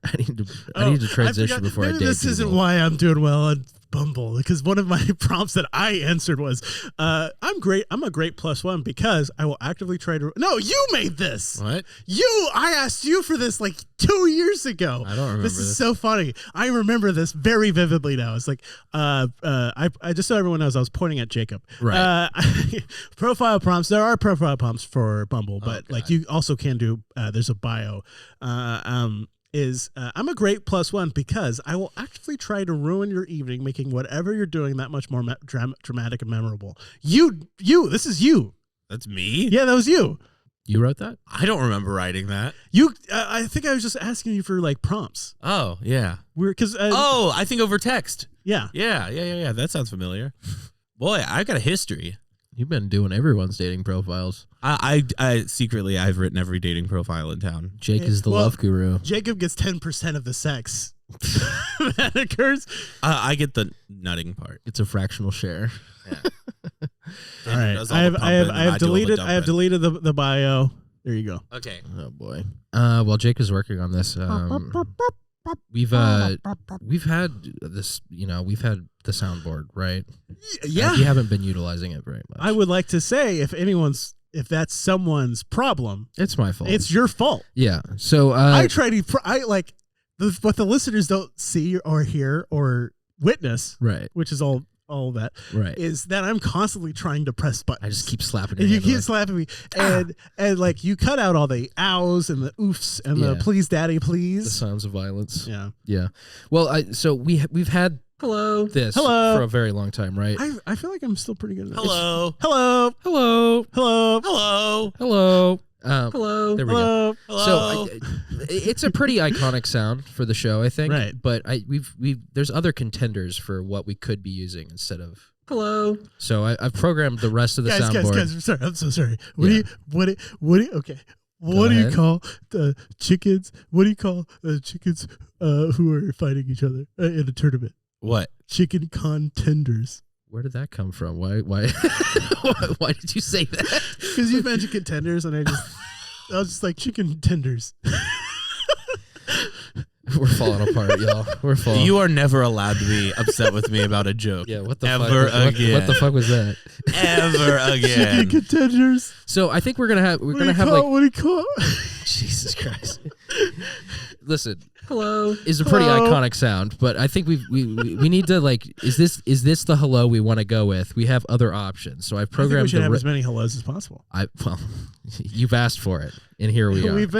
[SPEAKER 2] I need to transition before I
[SPEAKER 4] maybe
[SPEAKER 2] date
[SPEAKER 4] this isn't
[SPEAKER 2] people.
[SPEAKER 4] why I'm doing well on Bumble, because one of my prompts that I answered was, I'm great. I'm a great +1 because I will actively try to. No, you made this.
[SPEAKER 3] What?
[SPEAKER 4] I asked you for this like 2 years ago.
[SPEAKER 2] I don't remember
[SPEAKER 4] This is so funny. I remember this very vividly now. It's like, I just so everyone knows, I was pointing at Jakeb.
[SPEAKER 2] Right.
[SPEAKER 4] Profile prompts. There are profile prompts for Bumble, but
[SPEAKER 3] God.
[SPEAKER 4] like you also can do. There's a bio. I'm a great +1 because I will actively try to ruin your evening, making whatever you're doing that much more dramatic and memorable. This is you.
[SPEAKER 3] That's me?
[SPEAKER 4] Yeah, that was you.
[SPEAKER 2] You wrote that?
[SPEAKER 3] I don't remember writing that.
[SPEAKER 4] I think I was just asking you for like prompts.
[SPEAKER 3] Oh, yeah.
[SPEAKER 4] Because
[SPEAKER 3] I think over text.
[SPEAKER 4] yeah.
[SPEAKER 3] Yeah. That sounds familiar. Boy, I've got a history.
[SPEAKER 2] You've been doing everyone's dating profiles.
[SPEAKER 3] I secretly, I've written every dating profile in town.
[SPEAKER 2] Jake is the love guru.
[SPEAKER 4] Jakeb gets 10% of the sex that occurs.
[SPEAKER 3] I get the nutting part.
[SPEAKER 2] It's a fractional share.
[SPEAKER 3] Yeah.
[SPEAKER 4] All right, I have deleted the bio. There you go.
[SPEAKER 3] Okay.
[SPEAKER 2] Oh boy. While Jake is working on this, we've had this. We've had the soundboard, right?
[SPEAKER 4] Yeah.
[SPEAKER 2] We haven't been utilizing it very much.
[SPEAKER 4] I would like to say if that's someone's problem,
[SPEAKER 2] It's my fault.
[SPEAKER 4] it's your fault.
[SPEAKER 2] Yeah. So
[SPEAKER 4] I try to what the listeners don't see or hear or witness,
[SPEAKER 2] right,
[SPEAKER 4] which is all that
[SPEAKER 2] right.
[SPEAKER 4] is that I'm constantly trying to press buttons.
[SPEAKER 2] I just keep slapping.
[SPEAKER 4] and
[SPEAKER 2] your
[SPEAKER 4] you
[SPEAKER 2] hand
[SPEAKER 4] keep
[SPEAKER 2] away.
[SPEAKER 4] slapping me, and like you cut out all the ows and the oofs and the
[SPEAKER 2] Yeah.
[SPEAKER 4] please daddy
[SPEAKER 2] the
[SPEAKER 4] please.
[SPEAKER 2] sounds of violence.
[SPEAKER 4] Yeah,
[SPEAKER 2] Yeah. Well, so we've had this
[SPEAKER 4] Hello.
[SPEAKER 2] for a very long time, right?
[SPEAKER 4] I feel like I'm still pretty good at this.
[SPEAKER 3] Hello.
[SPEAKER 4] Hello,
[SPEAKER 2] Hello.
[SPEAKER 4] hello,
[SPEAKER 3] Hello.
[SPEAKER 2] Hello.
[SPEAKER 4] hello.
[SPEAKER 2] There we go.
[SPEAKER 3] Hello.
[SPEAKER 2] So It's a pretty iconic sound for the show, I think.
[SPEAKER 4] Right.
[SPEAKER 2] But there's other contenders for what we could be using instead of
[SPEAKER 5] Hello.
[SPEAKER 2] So I've programmed the rest of the soundboard.
[SPEAKER 4] Guys, sorry, I'm so sorry.
[SPEAKER 2] Yeah.
[SPEAKER 4] What do you call the chickens? What do you call the chickens who are fighting each other in a tournament?
[SPEAKER 3] What?
[SPEAKER 4] Chicken contenders.
[SPEAKER 2] Where did that come from? Why why did you say that?
[SPEAKER 4] Because you mentioned contenders, and I was just like chicken tenders.
[SPEAKER 2] We're falling apart, y'all. We're falling.
[SPEAKER 3] You are never allowed to be upset with me about a joke.
[SPEAKER 2] Yeah, what the
[SPEAKER 3] Ever
[SPEAKER 2] fuck?
[SPEAKER 3] again.
[SPEAKER 2] What the fuck was that?
[SPEAKER 3] Ever again.
[SPEAKER 4] Chicken contenders.
[SPEAKER 2] So I think we're gonna have
[SPEAKER 4] What do you call?
[SPEAKER 2] Jesus Christ. Listen,
[SPEAKER 5] Hello.
[SPEAKER 2] is a pretty
[SPEAKER 4] Hello.
[SPEAKER 2] iconic sound, but I think we need to is this the hello we want to go with? We have other options. So I've
[SPEAKER 4] I think we
[SPEAKER 2] programmed
[SPEAKER 4] should have as many hellos as possible.
[SPEAKER 2] well, you've asked for it, and here we are.
[SPEAKER 4] You've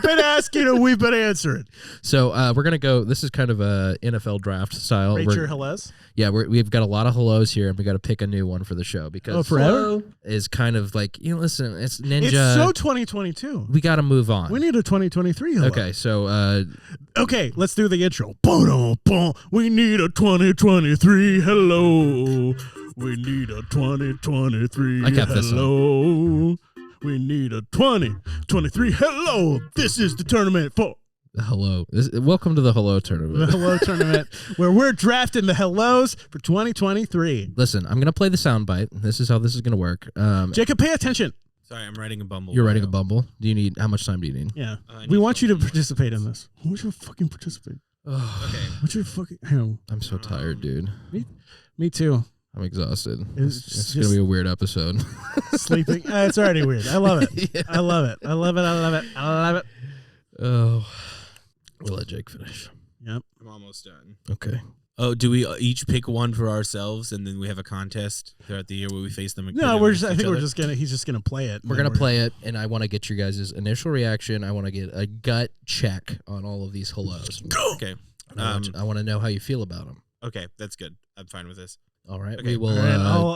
[SPEAKER 4] been asking, and we've been answering.
[SPEAKER 2] So we're gonna go. This is kind of a NFL draft style.
[SPEAKER 4] Rate your hellos.
[SPEAKER 2] Yeah, we've got a lot of hellos here, and we got to pick a new one for the show because
[SPEAKER 4] forever
[SPEAKER 2] is kind of like listen, it's Ninja.
[SPEAKER 4] It's so 2022.
[SPEAKER 2] We got to move on.
[SPEAKER 4] We need a 2023 hello.
[SPEAKER 2] Okay, so
[SPEAKER 4] Okay, let's do the intro. Boom. We need a 2023 hello. We need a 2023
[SPEAKER 2] I kept this
[SPEAKER 4] hello. We need a 2023 hello. This is the tournament for
[SPEAKER 2] hello. Welcome to the hello
[SPEAKER 4] the
[SPEAKER 2] tournament.
[SPEAKER 4] hello tournament where we're drafting the hellos for 2023.
[SPEAKER 2] Listen, I'm gonna play the soundbite. This is how this is gonna work.
[SPEAKER 4] Jacob, pay attention.
[SPEAKER 3] Sorry, I'm writing a Bumble.
[SPEAKER 2] You're writing a Bumble. Do you need how much time do you need?
[SPEAKER 4] Yeah,
[SPEAKER 3] I
[SPEAKER 4] we
[SPEAKER 3] need
[SPEAKER 4] want you to
[SPEAKER 3] something.
[SPEAKER 4] participate in this. I want you to fucking participate.
[SPEAKER 3] Okay.
[SPEAKER 4] What's your fucking? Hang on.
[SPEAKER 2] I'm so tired, dude.
[SPEAKER 4] Me too.
[SPEAKER 2] I'm exhausted.
[SPEAKER 4] It's
[SPEAKER 2] It's
[SPEAKER 4] just-
[SPEAKER 2] gonna be a weird episode.
[SPEAKER 4] Sleeping. It's already weird. I love it.
[SPEAKER 2] Yeah.
[SPEAKER 4] I love it. I love it. I love it. I love it.
[SPEAKER 2] Oh, we'll let Jake finish.
[SPEAKER 4] Yep.
[SPEAKER 3] I'm almost done.
[SPEAKER 2] Okay.
[SPEAKER 3] Oh, do we each pick one for ourselves, and then we have a contest throughout the year where we face them? and
[SPEAKER 4] No,
[SPEAKER 3] compete
[SPEAKER 4] we're
[SPEAKER 3] against
[SPEAKER 4] just. I
[SPEAKER 3] each
[SPEAKER 4] think we're
[SPEAKER 3] other?
[SPEAKER 4] just gonna. He's just gonna play it.
[SPEAKER 2] We're gonna play it, and I want to get your guys' initial reaction. I want to get a gut check on all of these hellos.
[SPEAKER 3] Okay.
[SPEAKER 2] I want to know how you feel about them.
[SPEAKER 3] Okay, that's good. I'm fine with this.
[SPEAKER 2] All right,
[SPEAKER 3] Okay.
[SPEAKER 2] we will.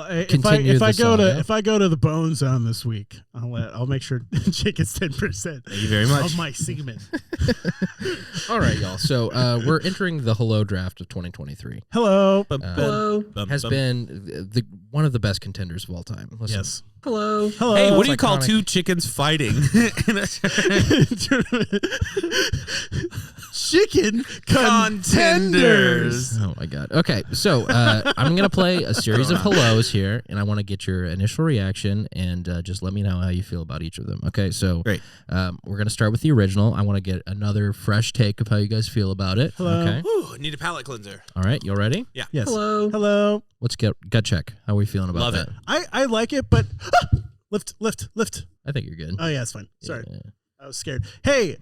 [SPEAKER 4] If
[SPEAKER 2] continue
[SPEAKER 4] I
[SPEAKER 2] the
[SPEAKER 4] go to
[SPEAKER 2] saga.
[SPEAKER 4] if I go to the Bone Zone this week, I'll make sure Jake gets 10%
[SPEAKER 3] Thank you very much.
[SPEAKER 4] of my semen.
[SPEAKER 2] All right, y'all. So we're entering the hello draft of 2023.
[SPEAKER 4] Hello.
[SPEAKER 5] Hello.
[SPEAKER 2] Has been one of the best contenders of all time. Listen,
[SPEAKER 4] Yes.
[SPEAKER 5] Hello.
[SPEAKER 4] Hello.
[SPEAKER 3] Hey, what do you
[SPEAKER 2] It's
[SPEAKER 3] call
[SPEAKER 2] iconic.
[SPEAKER 3] two chickens fighting?
[SPEAKER 4] Chicken
[SPEAKER 3] Contenders.
[SPEAKER 2] Oh my god. Okay, so I'm gonna play a series of hellos here, and I want to get your initial reaction, and just let me know how you feel about each of them. Okay, so
[SPEAKER 3] Great.
[SPEAKER 2] We're gonna start with the original. I want to get another fresh take of how you guys feel about it.
[SPEAKER 4] Hello.
[SPEAKER 2] Okay.
[SPEAKER 3] Ooh, need a palate cleanser.
[SPEAKER 2] All right, you ready?
[SPEAKER 3] Yeah.
[SPEAKER 4] Yes.
[SPEAKER 5] Hello.
[SPEAKER 4] Hello.
[SPEAKER 2] Let's get gut check. How are we feeling about
[SPEAKER 3] Love
[SPEAKER 2] that?
[SPEAKER 3] it.
[SPEAKER 4] I like it, but lift.
[SPEAKER 2] I think you're good.
[SPEAKER 4] Oh yeah, it's fine. Sorry,
[SPEAKER 2] Yeah.
[SPEAKER 4] I was scared. Hey,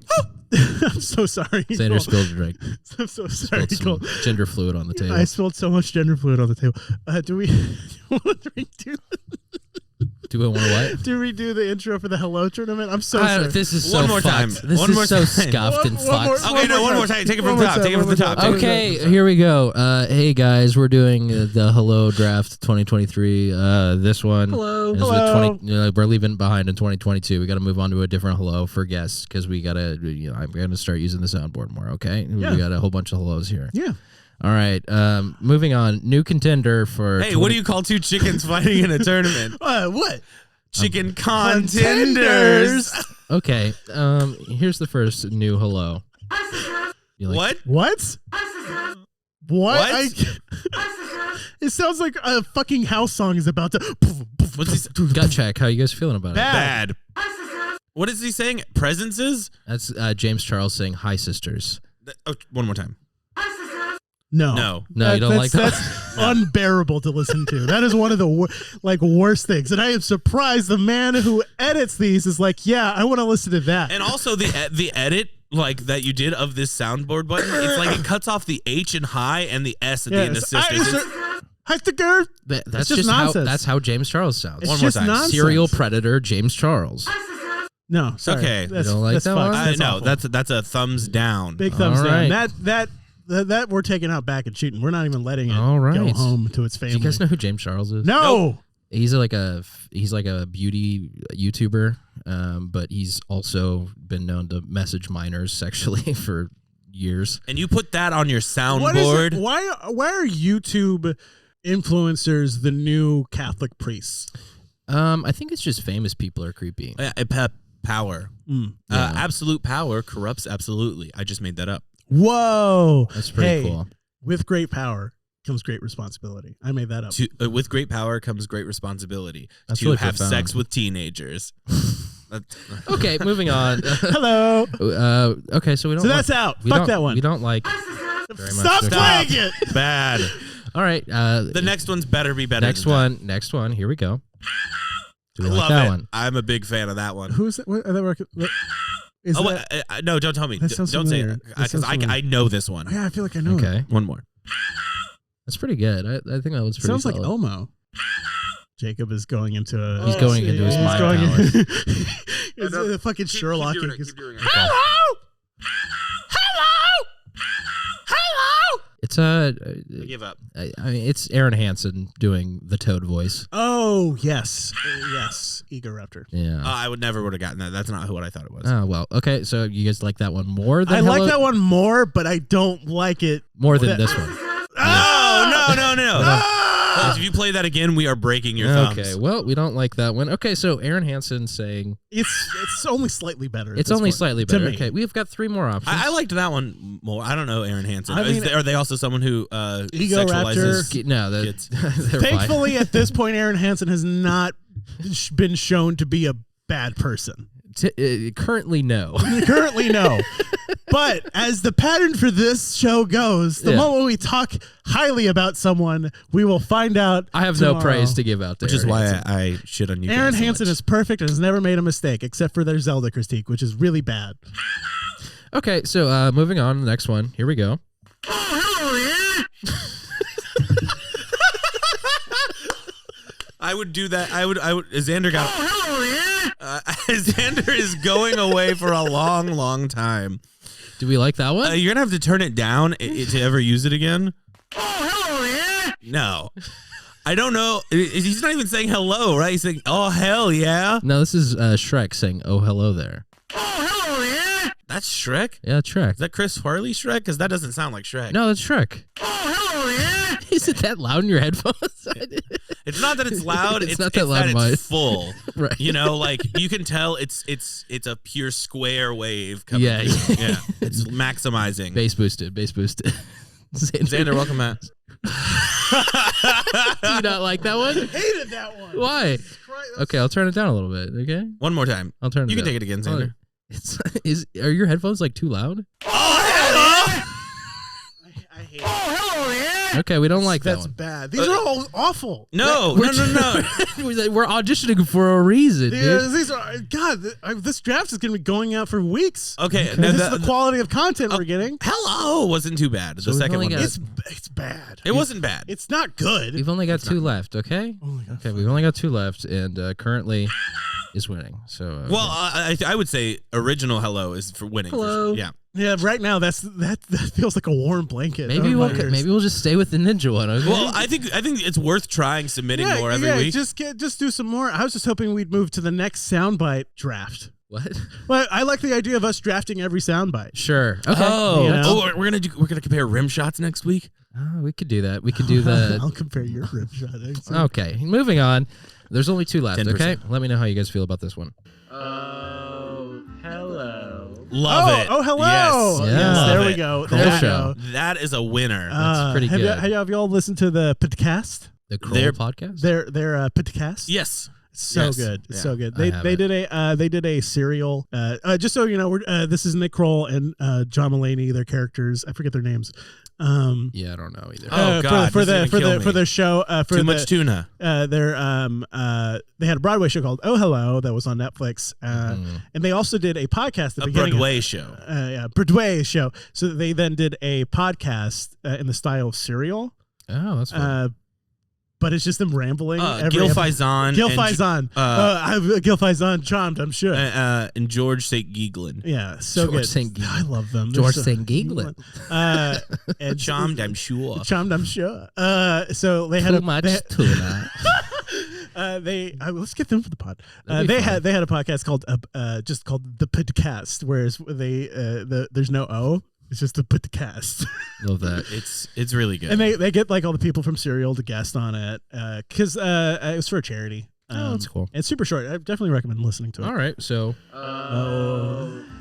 [SPEAKER 4] I'm so sorry.
[SPEAKER 2] Sanders spilled a drink.
[SPEAKER 4] I'm so sorry.
[SPEAKER 2] Spilled some gender fluid on the table.
[SPEAKER 4] I spilled so much gender fluid on the table. Do we want to redo?
[SPEAKER 2] Do we want to what?
[SPEAKER 4] Do we do the intro for the hello tournament? I'm so sorry.
[SPEAKER 2] This is so
[SPEAKER 3] One more
[SPEAKER 2] fucked.
[SPEAKER 3] time.
[SPEAKER 2] This
[SPEAKER 3] One
[SPEAKER 2] is
[SPEAKER 3] more
[SPEAKER 2] so
[SPEAKER 3] time.
[SPEAKER 2] scuffed and
[SPEAKER 4] One more-
[SPEAKER 2] fucked.
[SPEAKER 3] Okay, no, one more time. Take it from the top. Take it from the top. Take it from the
[SPEAKER 2] Okay, here we go. Hey guys, we're doing the Hello Draft 2023. This one
[SPEAKER 5] Hello.
[SPEAKER 2] is the
[SPEAKER 4] Hello.
[SPEAKER 2] 20. We're leaving behind in 2022. We got to move on to a different hello for guests because we got to. I'm going to start using the soundboard more. Okay,
[SPEAKER 4] Yeah.
[SPEAKER 2] we got a whole bunch of hellos here.
[SPEAKER 4] Yeah.
[SPEAKER 2] All right, moving on. New contender for.
[SPEAKER 3] Hey, what do you call two chickens fighting in a tournament?
[SPEAKER 4] What?
[SPEAKER 3] Chicken contenders.
[SPEAKER 2] Okay, here's the first new hello. You like-
[SPEAKER 3] What?
[SPEAKER 4] What?
[SPEAKER 3] What?
[SPEAKER 4] It sounds like a fucking house song is about to.
[SPEAKER 3] What's he s-
[SPEAKER 2] Gut check. How you guys feeling about it?
[SPEAKER 4] Bad.
[SPEAKER 3] What is he saying? Presences?
[SPEAKER 2] That's James Charles saying hi, sisters.
[SPEAKER 3] Oh, one more time.
[SPEAKER 4] No.
[SPEAKER 3] No.
[SPEAKER 2] No, you don't like that?
[SPEAKER 4] That's unbearable to listen to. That is one of the worst things. And I am surprised the man who edits these is like, yeah, I want to listen to that.
[SPEAKER 3] And also the edit like that you did of this soundboard button, it's like it cuts off the H and high and the S at the end of sisters.
[SPEAKER 4] Heidegger.
[SPEAKER 2] That's
[SPEAKER 4] just
[SPEAKER 2] just how
[SPEAKER 4] nonsense.
[SPEAKER 2] that's how James Charles sounds.
[SPEAKER 4] It's
[SPEAKER 3] One more
[SPEAKER 4] just
[SPEAKER 3] time.
[SPEAKER 4] nonsense.
[SPEAKER 2] Serial predator James Charles.
[SPEAKER 4] No, sorry.
[SPEAKER 3] Okay.
[SPEAKER 4] That's,
[SPEAKER 2] You don't like
[SPEAKER 4] that's
[SPEAKER 2] that
[SPEAKER 4] fucked.
[SPEAKER 2] one?
[SPEAKER 4] That's
[SPEAKER 3] No,
[SPEAKER 4] awful.
[SPEAKER 3] that's a thumbs down.
[SPEAKER 4] Big thumbs
[SPEAKER 2] All
[SPEAKER 4] down.
[SPEAKER 2] right.
[SPEAKER 4] That we're taking out back and shooting. We're not even letting it
[SPEAKER 2] All right.
[SPEAKER 4] go home to its
[SPEAKER 2] Do
[SPEAKER 4] family.
[SPEAKER 2] you guys know who James Charles is?
[SPEAKER 4] No.
[SPEAKER 2] He's like a beauty YouTuber. but he's also been known to message minors sexually for years.
[SPEAKER 3] And you put that on your
[SPEAKER 4] What is it?
[SPEAKER 3] soundboard.
[SPEAKER 4] Why are YouTube influencers the new Catholic priests?
[SPEAKER 2] I think it's just famous people are creepy.
[SPEAKER 3] Power.
[SPEAKER 2] Yeah.
[SPEAKER 3] Absolute power corrupts absolutely. I just made that up.
[SPEAKER 4] Whoa.
[SPEAKER 2] That's pretty
[SPEAKER 4] Hey,
[SPEAKER 2] cool.
[SPEAKER 4] With great power comes great responsibility. I made that up.
[SPEAKER 3] With great power comes great responsibility.
[SPEAKER 2] That's
[SPEAKER 3] to
[SPEAKER 2] really
[SPEAKER 3] have
[SPEAKER 2] profound.
[SPEAKER 3] sex with teenagers.
[SPEAKER 2] Okay, moving on.
[SPEAKER 4] Hello.
[SPEAKER 2] Okay, so we don't.
[SPEAKER 4] So that's out. Fuck that one.
[SPEAKER 2] We don't like very much.
[SPEAKER 4] Stop
[SPEAKER 2] Okay.
[SPEAKER 4] playing it.
[SPEAKER 3] Bad.
[SPEAKER 2] All right.
[SPEAKER 3] The next one's better be better.
[SPEAKER 2] Next
[SPEAKER 3] than
[SPEAKER 2] one. Next one. Here we go. Do we
[SPEAKER 3] I
[SPEAKER 2] like
[SPEAKER 3] love
[SPEAKER 2] that
[SPEAKER 3] it.
[SPEAKER 2] one?
[SPEAKER 3] I'm a big fan of that one.
[SPEAKER 4] Who's that? What, is
[SPEAKER 3] Oh,
[SPEAKER 4] that?
[SPEAKER 3] no, don't tell me.
[SPEAKER 4] That sounds
[SPEAKER 3] Don't say
[SPEAKER 4] familiar.
[SPEAKER 3] it.
[SPEAKER 4] That
[SPEAKER 3] Because
[SPEAKER 4] sounds familiar.
[SPEAKER 3] I know this one.
[SPEAKER 4] Yeah, I feel like I know.
[SPEAKER 2] Okay,
[SPEAKER 3] One more.
[SPEAKER 2] that's pretty good. I think that was
[SPEAKER 4] It
[SPEAKER 2] pretty.
[SPEAKER 4] sounds like
[SPEAKER 2] solid.
[SPEAKER 4] Elmo. Jacob is going into a.
[SPEAKER 2] He's going into his mind powers.
[SPEAKER 4] It's a fucking Sherlock.
[SPEAKER 3] Keep doing
[SPEAKER 4] He's-
[SPEAKER 3] it.
[SPEAKER 4] Hello. Hello. Hello.
[SPEAKER 2] It's
[SPEAKER 3] I give up.
[SPEAKER 2] I mean, it's Aaron Hansen doing the Toad voice.
[SPEAKER 4] Oh yes, yes. Ego Raptor.
[SPEAKER 2] Yeah.
[SPEAKER 3] I would never would have gotten that. That's not what I thought it was.
[SPEAKER 2] Oh well. Okay, so you guys like that one more than
[SPEAKER 4] I like
[SPEAKER 2] Hello-
[SPEAKER 4] that one more, but I don't like it
[SPEAKER 2] more than
[SPEAKER 4] that-
[SPEAKER 2] this one.
[SPEAKER 3] Oh, no.
[SPEAKER 4] Ah!
[SPEAKER 3] Folks, if you play that again, we are breaking your thumbs.
[SPEAKER 2] Okay, well, we don't like that one. Okay, so Aaron Hansen saying
[SPEAKER 4] It's only slightly better. at
[SPEAKER 2] it's
[SPEAKER 4] this
[SPEAKER 2] only
[SPEAKER 4] point,
[SPEAKER 2] slightly
[SPEAKER 4] to
[SPEAKER 2] better.
[SPEAKER 4] me.
[SPEAKER 2] Okay, we've got three more options.
[SPEAKER 3] I liked that one more. I don't know Aaron Hansen.
[SPEAKER 4] I mean,
[SPEAKER 3] Are they also someone who
[SPEAKER 4] Ego
[SPEAKER 3] sexualizes?
[SPEAKER 2] No,
[SPEAKER 3] Kids.
[SPEAKER 2] they're fine.
[SPEAKER 4] Thankfully, at this point, Aaron Hansen has not been shown to be a bad person.
[SPEAKER 2] Currently, no.
[SPEAKER 4] Currently, no. But as the pattern for this show goes, the
[SPEAKER 2] Yeah.
[SPEAKER 4] moment we talk highly about someone, we will find out.
[SPEAKER 2] I have
[SPEAKER 4] tomorrow.
[SPEAKER 2] no praise to give out to
[SPEAKER 3] Which is
[SPEAKER 2] Aaron
[SPEAKER 3] why
[SPEAKER 2] Hansen.
[SPEAKER 3] I shit on you.
[SPEAKER 4] Aaron
[SPEAKER 3] guys so
[SPEAKER 4] Hansen
[SPEAKER 3] much.
[SPEAKER 4] is perfect and has never made a mistake, except for their Zelda critique, which is really bad.
[SPEAKER 2] Okay, so moving on to the next one. Here we go.
[SPEAKER 3] I would do that. I would. Xander got. Xander is going away for a long time.
[SPEAKER 2] Do we like that one?
[SPEAKER 3] You're gonna have to turn it down to ever use it again. No, I don't know. He's not even saying hello, right? He's saying, "Oh hell yeah."
[SPEAKER 2] No, this is Shrek saying, "Oh, hello there."
[SPEAKER 3] That's Shrek.
[SPEAKER 2] Yeah, Shrek.
[SPEAKER 3] Is that Chris Farley Shrek? Because that doesn't sound like Shrek.
[SPEAKER 2] No, that's Shrek. Is it that loud in your headphones?
[SPEAKER 3] It's not that it's loud.
[SPEAKER 2] It's
[SPEAKER 3] it's
[SPEAKER 2] not that loud in
[SPEAKER 3] that
[SPEAKER 2] mine.
[SPEAKER 3] it's full.
[SPEAKER 2] Right.
[SPEAKER 3] You know, like you can tell it's a pure square wave coming.
[SPEAKER 2] Yeah,
[SPEAKER 3] through.
[SPEAKER 2] yeah.
[SPEAKER 3] Yeah. It's maximizing.
[SPEAKER 2] Bass boosted.
[SPEAKER 3] Xander, welcome back.
[SPEAKER 2] Do you not like that one?
[SPEAKER 4] Hated that one.
[SPEAKER 2] Why? Okay, I'll turn it down a little bit. Okay,
[SPEAKER 3] One more time.
[SPEAKER 2] I'll turn it.
[SPEAKER 3] You can
[SPEAKER 2] down.
[SPEAKER 3] take it again, Xander.
[SPEAKER 2] Are your headphones like too loud?
[SPEAKER 4] I hate it.
[SPEAKER 2] Okay, we don't like that
[SPEAKER 4] That's
[SPEAKER 2] one.
[SPEAKER 4] bad. These are all awful.
[SPEAKER 3] No.
[SPEAKER 2] We're auditioning for a reason, dude.
[SPEAKER 4] These are God. This draft is going to be going out for weeks.
[SPEAKER 3] Okay.
[SPEAKER 4] This is the quality of content we're getting.
[SPEAKER 3] Hello wasn't too bad. The
[SPEAKER 2] So we've
[SPEAKER 3] second
[SPEAKER 2] only
[SPEAKER 3] one.
[SPEAKER 2] got-
[SPEAKER 4] It's bad.
[SPEAKER 3] It wasn't bad.
[SPEAKER 4] It's not good.
[SPEAKER 2] We've only got two left. Okay.
[SPEAKER 4] Oh my God.
[SPEAKER 2] Okay, we've only got two left, and currently is winning. So
[SPEAKER 3] Well, I would say original hello is for winning.
[SPEAKER 2] Hello.
[SPEAKER 3] For sure. Yeah.
[SPEAKER 4] Yeah, right now that feels like a warm blanket.
[SPEAKER 2] maybe
[SPEAKER 4] over my ears.
[SPEAKER 2] we'll just stay with the ninja one. Okay.
[SPEAKER 3] Well, I think it's worth trying submitting more every week.
[SPEAKER 4] Just do some more. I was just hoping we'd move to the next soundbite draft.
[SPEAKER 2] what?
[SPEAKER 4] Well, I like the idea of us drafting every soundbite.
[SPEAKER 2] Sure. Okay.
[SPEAKER 3] Oh,
[SPEAKER 4] You know?
[SPEAKER 3] we're gonna compare rim shots next week.
[SPEAKER 2] We could do that. We could do the.
[SPEAKER 4] I'll compare your rim shot.
[SPEAKER 2] Okay, moving on. There's only two left.
[SPEAKER 3] 10%.
[SPEAKER 2] Okay, let me know how you guys feel about this one.
[SPEAKER 4] Oh, hello.
[SPEAKER 3] Love it.
[SPEAKER 4] Oh, hello.
[SPEAKER 3] Yes.
[SPEAKER 2] Yeah.
[SPEAKER 3] Love
[SPEAKER 4] There we
[SPEAKER 3] it.
[SPEAKER 4] go.
[SPEAKER 2] Cool
[SPEAKER 4] There we
[SPEAKER 2] show.
[SPEAKER 4] go.
[SPEAKER 3] That is a winner.
[SPEAKER 2] That's pretty good.
[SPEAKER 4] Have y'all listened to the podcast?
[SPEAKER 2] The Kroll
[SPEAKER 3] They're-
[SPEAKER 2] podcast.
[SPEAKER 4] Their podcast?
[SPEAKER 3] Yes.
[SPEAKER 4] So
[SPEAKER 3] Yes.
[SPEAKER 4] good. It's
[SPEAKER 3] Yeah.
[SPEAKER 4] so good.
[SPEAKER 2] I
[SPEAKER 4] They did a serial. Just so you know, this is Nick Kroll and John Mulaney. Their characters. I forget their names.
[SPEAKER 2] Yeah, I don't know either.
[SPEAKER 3] Oh, God,
[SPEAKER 4] for
[SPEAKER 3] this is gonna kill me.
[SPEAKER 4] their show. For
[SPEAKER 3] Too much tuna.
[SPEAKER 4] they had a Broadway show called Oh Hello that was on Netflix, and they also did a podcast at the
[SPEAKER 3] A
[SPEAKER 4] beginning.
[SPEAKER 3] Broadway show.
[SPEAKER 4] Broadway show. So they then did a podcast in the style of Serial,
[SPEAKER 2] Oh, that's fun.
[SPEAKER 4] but it's just them rambling.
[SPEAKER 3] Gil Faison.
[SPEAKER 4] Gil
[SPEAKER 3] and-
[SPEAKER 4] Faison. Gil Faison, charmed, I'm sure.
[SPEAKER 3] and George St. Geeglin.
[SPEAKER 4] Yeah, so
[SPEAKER 2] George
[SPEAKER 4] good.
[SPEAKER 2] St. Geeglin.
[SPEAKER 4] I love them.
[SPEAKER 2] George
[SPEAKER 4] They're so-
[SPEAKER 2] St. Geeglin.
[SPEAKER 4] And
[SPEAKER 3] Charmed, I'm sure.
[SPEAKER 4] Charmed, I'm sure. So they had
[SPEAKER 2] Too much tuna.
[SPEAKER 4] let's get them for the pod.
[SPEAKER 2] That'd be
[SPEAKER 4] They
[SPEAKER 2] fun.
[SPEAKER 4] had a podcast called just called the Podcast, whereas there's no O. It's just the Podcast.
[SPEAKER 2] Love that.
[SPEAKER 3] It's really good.
[SPEAKER 4] And they get like all the people from Serial to guest on it because it was for a charity.
[SPEAKER 2] Oh, that's cool.
[SPEAKER 4] It's super short. I definitely recommend listening to it.
[SPEAKER 2] All right, so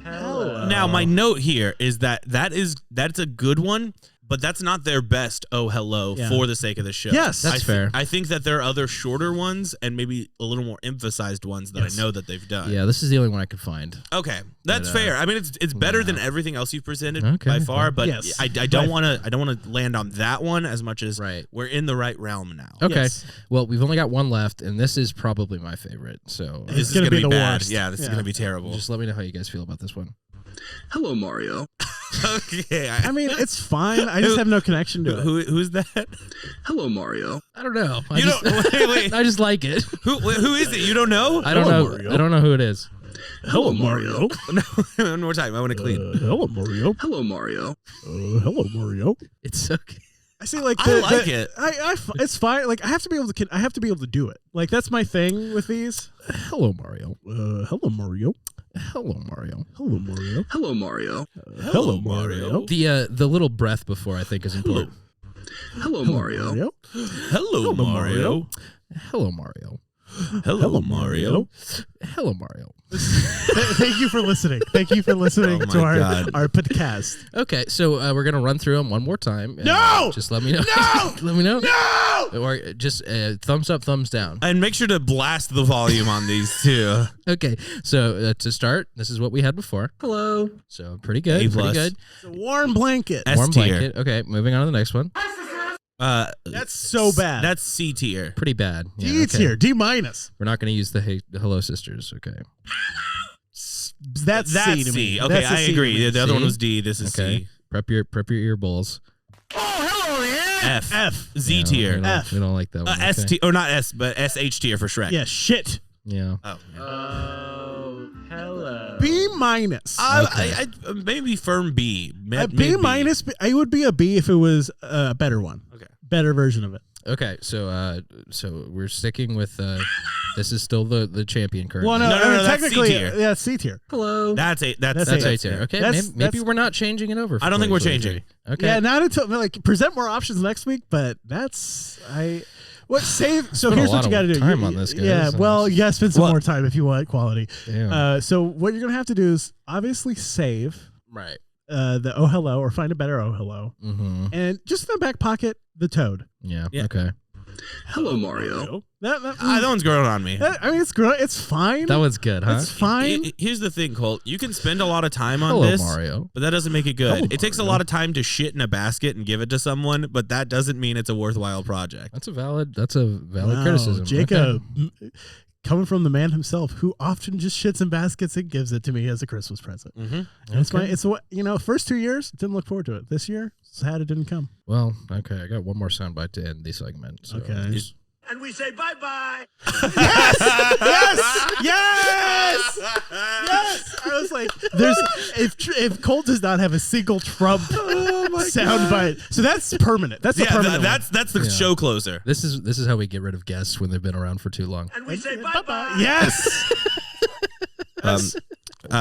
[SPEAKER 4] Hello.
[SPEAKER 3] Now, my note here is that's a good one, but that's not their best hello
[SPEAKER 4] Yeah.
[SPEAKER 3] for the sake of the show.
[SPEAKER 4] Yes.
[SPEAKER 2] That's fair.
[SPEAKER 3] I think that there are other shorter ones and maybe a little more emphasized ones that
[SPEAKER 4] Yes.
[SPEAKER 3] I know that they've done.
[SPEAKER 2] yeah, this is the only one I could find.
[SPEAKER 3] Okay, that's
[SPEAKER 2] But,
[SPEAKER 3] fair. I mean, it's better
[SPEAKER 2] yeah.
[SPEAKER 3] than everything else you've presented
[SPEAKER 2] Okay,
[SPEAKER 3] by far, but
[SPEAKER 4] Yes.
[SPEAKER 3] I don't want to land on that one as much as
[SPEAKER 2] Right.
[SPEAKER 3] we're in the right realm now.
[SPEAKER 2] Okay,
[SPEAKER 4] Yes.
[SPEAKER 2] well, we've only got one left, and this is probably my favorite. So
[SPEAKER 3] This is
[SPEAKER 4] gonna
[SPEAKER 3] gonna
[SPEAKER 4] be
[SPEAKER 3] be
[SPEAKER 4] the
[SPEAKER 3] bad.
[SPEAKER 4] worst.
[SPEAKER 3] Yeah, this is
[SPEAKER 4] Yeah.
[SPEAKER 3] gonna be terrible.
[SPEAKER 2] just let me know how you guys feel about this one.
[SPEAKER 5] Hello, Mario.
[SPEAKER 3] Okay,
[SPEAKER 4] I mean, it's fine. I just have no connection to it.
[SPEAKER 3] who's that?
[SPEAKER 5] Hello, Mario.
[SPEAKER 2] I don't know.
[SPEAKER 3] You don't wait.
[SPEAKER 2] I just like it.
[SPEAKER 3] Who is it? You don't know?
[SPEAKER 2] I don't
[SPEAKER 4] Hello,
[SPEAKER 2] know.
[SPEAKER 4] Mario.
[SPEAKER 2] I don't know who it is.
[SPEAKER 4] Hello, Mario.
[SPEAKER 3] One more time. I want to clean.
[SPEAKER 4] Hello, Mario.
[SPEAKER 5] Hello, Mario.
[SPEAKER 4] Hello, Mario.
[SPEAKER 2] It's okay.
[SPEAKER 4] I see. Like
[SPEAKER 3] I like it.
[SPEAKER 4] It's fine. Like I have to be able to do it. Like that's my thing with these.
[SPEAKER 2] Hello, Mario.
[SPEAKER 4] Hello, Mario.
[SPEAKER 2] Hello, Mario.
[SPEAKER 4] Hello, Mario.
[SPEAKER 5] Hello, Mario.
[SPEAKER 4] Hello, Mario.
[SPEAKER 2] The little breath before I think is important.
[SPEAKER 5] Hello, Mario.
[SPEAKER 3] Hello, Mario.
[SPEAKER 2] Hello, Mario.
[SPEAKER 3] Hello, Mario.
[SPEAKER 2] Hello, Mario.
[SPEAKER 4] Thank you for listening. Thank you for listening
[SPEAKER 3] Oh
[SPEAKER 4] to
[SPEAKER 3] my God.
[SPEAKER 4] our podcast.
[SPEAKER 2] Okay, so we're gonna run through them one more time. and,
[SPEAKER 4] No!
[SPEAKER 2] Just let me know.
[SPEAKER 4] No!
[SPEAKER 2] Let me know.
[SPEAKER 4] No!
[SPEAKER 2] Or just thumbs up, thumbs down.
[SPEAKER 3] And make sure to blast the volume on these too.
[SPEAKER 2] Okay, so to start, this is what we had before.
[SPEAKER 5] Hello.
[SPEAKER 2] So pretty good.
[SPEAKER 3] A+.
[SPEAKER 2] Pretty good.
[SPEAKER 4] It's a warm blanket.
[SPEAKER 3] S
[SPEAKER 2] Warm
[SPEAKER 3] tier.
[SPEAKER 2] blanket. Okay, moving on to the next one.
[SPEAKER 4] That's so bad.
[SPEAKER 3] That's C tier.
[SPEAKER 2] Pretty bad. Yeah,
[SPEAKER 4] D
[SPEAKER 2] okay.
[SPEAKER 4] tier. D minus.
[SPEAKER 2] We're not going to use the Hello Sisters. Okay.
[SPEAKER 4] That's C to me.
[SPEAKER 3] Okay,
[SPEAKER 4] That's a
[SPEAKER 3] I
[SPEAKER 4] C to
[SPEAKER 3] agree.
[SPEAKER 4] me.
[SPEAKER 3] The other one
[SPEAKER 2] C?
[SPEAKER 3] was D. This is
[SPEAKER 2] Okay.
[SPEAKER 3] C.
[SPEAKER 2] Prep your ear balls.
[SPEAKER 3] F.
[SPEAKER 4] F.
[SPEAKER 3] Z
[SPEAKER 2] Yeah,
[SPEAKER 3] tier.
[SPEAKER 2] We don't,
[SPEAKER 4] F.
[SPEAKER 2] we don't like that one.
[SPEAKER 3] S
[SPEAKER 2] okay.
[SPEAKER 3] tier, or not S, but SH tier for Shrek.
[SPEAKER 4] Yeah. Shit.
[SPEAKER 2] Yeah.
[SPEAKER 3] Oh.
[SPEAKER 5] Hello.
[SPEAKER 4] B minus.
[SPEAKER 3] I maybe firm B.
[SPEAKER 4] A B minus. I would be a B if it was a better one.
[SPEAKER 3] Okay.
[SPEAKER 4] Better version of it.
[SPEAKER 2] Okay. So we're sticking with this is still the champion currently.
[SPEAKER 4] Well,
[SPEAKER 3] No, that's
[SPEAKER 4] technically,
[SPEAKER 3] C tier.
[SPEAKER 4] yeah, C tier.
[SPEAKER 5] Hello.
[SPEAKER 3] That's A. That's
[SPEAKER 2] That's
[SPEAKER 3] A.
[SPEAKER 2] A tier. Okay.
[SPEAKER 4] That's-
[SPEAKER 2] Maybe we're not changing it over. For
[SPEAKER 3] I don't think we're
[SPEAKER 2] 2023. Okay.
[SPEAKER 4] Yeah, not until like present more options next week. But what save? So
[SPEAKER 2] Spent a
[SPEAKER 4] here's
[SPEAKER 2] lot
[SPEAKER 4] what you
[SPEAKER 2] of
[SPEAKER 4] got to do.
[SPEAKER 2] time on this, guys.
[SPEAKER 4] Yeah. Well, you got to spend some
[SPEAKER 3] Well-
[SPEAKER 4] more time if you want quality.
[SPEAKER 2] Damn.
[SPEAKER 4] So what you're gonna have to do is obviously save
[SPEAKER 2] right.
[SPEAKER 4] the Oh Hello or find a better Oh Hello,
[SPEAKER 2] Mm-hmm.
[SPEAKER 4] and just in the back pocket the Toad.
[SPEAKER 2] Yeah.
[SPEAKER 3] Yeah.
[SPEAKER 2] Okay.
[SPEAKER 5] Hello, Mario.
[SPEAKER 4] That
[SPEAKER 3] That one's growing on me.
[SPEAKER 4] I mean, it's fine.
[SPEAKER 2] That one's good, huh?
[SPEAKER 4] It's fine.
[SPEAKER 3] Here's the thing, Colt. You can spend a lot of time on
[SPEAKER 2] Hello,
[SPEAKER 3] this,
[SPEAKER 2] Mario.
[SPEAKER 3] but that doesn't make it good.
[SPEAKER 4] Hello,
[SPEAKER 3] It takes a
[SPEAKER 4] Mario.
[SPEAKER 3] lot of time to shit in a basket and give it to someone, but that doesn't mean it's a worthwhile project.
[SPEAKER 2] That's a valid
[SPEAKER 4] Wow,
[SPEAKER 2] criticism.
[SPEAKER 4] Jacob, coming from the man himself, who often just shits in baskets and gives it to me as a Christmas present.
[SPEAKER 3] Mm-hmm.
[SPEAKER 4] And it's what first 2 years didn't look forward to it. This year, sad it didn't come.
[SPEAKER 2] Well, okay. I got one more soundbite to end the segment. So.
[SPEAKER 4] Okay.
[SPEAKER 1] And we say bye bye.
[SPEAKER 4] Yes! Yes! I was like, if Colt does not have a single Trump soundbite, so that's permanent. That's a
[SPEAKER 3] Yeah,
[SPEAKER 4] permanent.
[SPEAKER 3] that's the
[SPEAKER 2] Yeah.
[SPEAKER 3] show closer.
[SPEAKER 2] This is how we get rid of guests when they've been around for too long.
[SPEAKER 1] And we say
[SPEAKER 4] one.
[SPEAKER 1] bye bye.
[SPEAKER 4] Yes.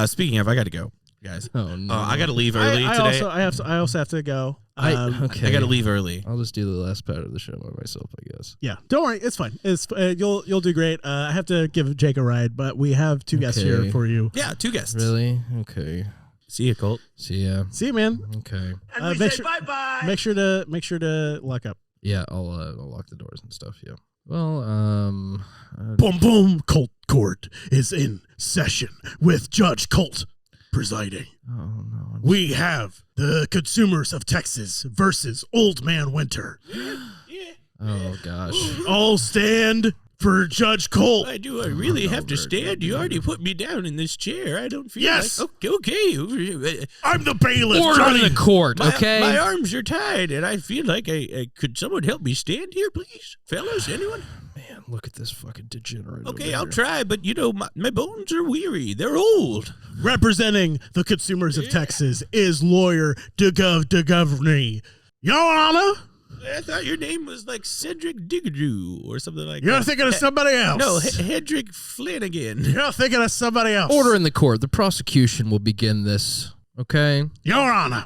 [SPEAKER 3] Speaking of, I got to go, guys.
[SPEAKER 2] Oh no.
[SPEAKER 3] I got to leave early
[SPEAKER 4] I
[SPEAKER 3] today.
[SPEAKER 4] also have to go.
[SPEAKER 2] Okay.
[SPEAKER 3] I got to leave early.
[SPEAKER 2] I'll just do the last part of the show by myself, I guess.
[SPEAKER 4] Yeah, don't worry, it's fine. It's you'll do great. I have to give Jake a ride, but we have two guests
[SPEAKER 2] Okay.
[SPEAKER 4] here for you.
[SPEAKER 3] Yeah, 2 guests.
[SPEAKER 2] Really? Okay.
[SPEAKER 3] See you, Colt.
[SPEAKER 2] See ya.
[SPEAKER 4] See you, man.
[SPEAKER 2] Okay.
[SPEAKER 1] And we
[SPEAKER 4] make
[SPEAKER 1] say
[SPEAKER 4] sure-
[SPEAKER 1] bye bye.
[SPEAKER 4] Make sure to lock up.
[SPEAKER 2] Yeah, I'll lock the doors and stuff. Yeah. Well,
[SPEAKER 4] Boom boom. Colt Court is in session with Judge Colt presiding.
[SPEAKER 2] oh no.
[SPEAKER 4] We have the consumers of Texas versus Old Man Winter.
[SPEAKER 2] Oh gosh.
[SPEAKER 4] All stand for Judge Colt.
[SPEAKER 3] I really have to stand? You already put me down in this chair. I don't feel
[SPEAKER 4] Yes.
[SPEAKER 3] like... Okay.
[SPEAKER 4] I'm the bailiff,
[SPEAKER 2] Order
[SPEAKER 4] Johnny.
[SPEAKER 2] in the court, okay?
[SPEAKER 3] My arms are tied, and I feel like could someone help me stand here, please? Fellas, anyone?
[SPEAKER 2] Man, look at this fucking degenerate.
[SPEAKER 3] Okay,
[SPEAKER 2] over
[SPEAKER 3] I'll
[SPEAKER 2] here.
[SPEAKER 3] try, but my bones are weary. They're old.
[SPEAKER 4] Representing the consumers of Texas is lawyer DeGovney. Your Honor,
[SPEAKER 3] I thought your name was like Cedric Diggadoo or something like
[SPEAKER 4] You're
[SPEAKER 3] that.
[SPEAKER 4] thinking of somebody else.
[SPEAKER 3] No, Hedrick Flanagan.
[SPEAKER 4] You're thinking of somebody else.
[SPEAKER 2] Order in the court. The prosecution will begin this. Okay.
[SPEAKER 4] Your Honor.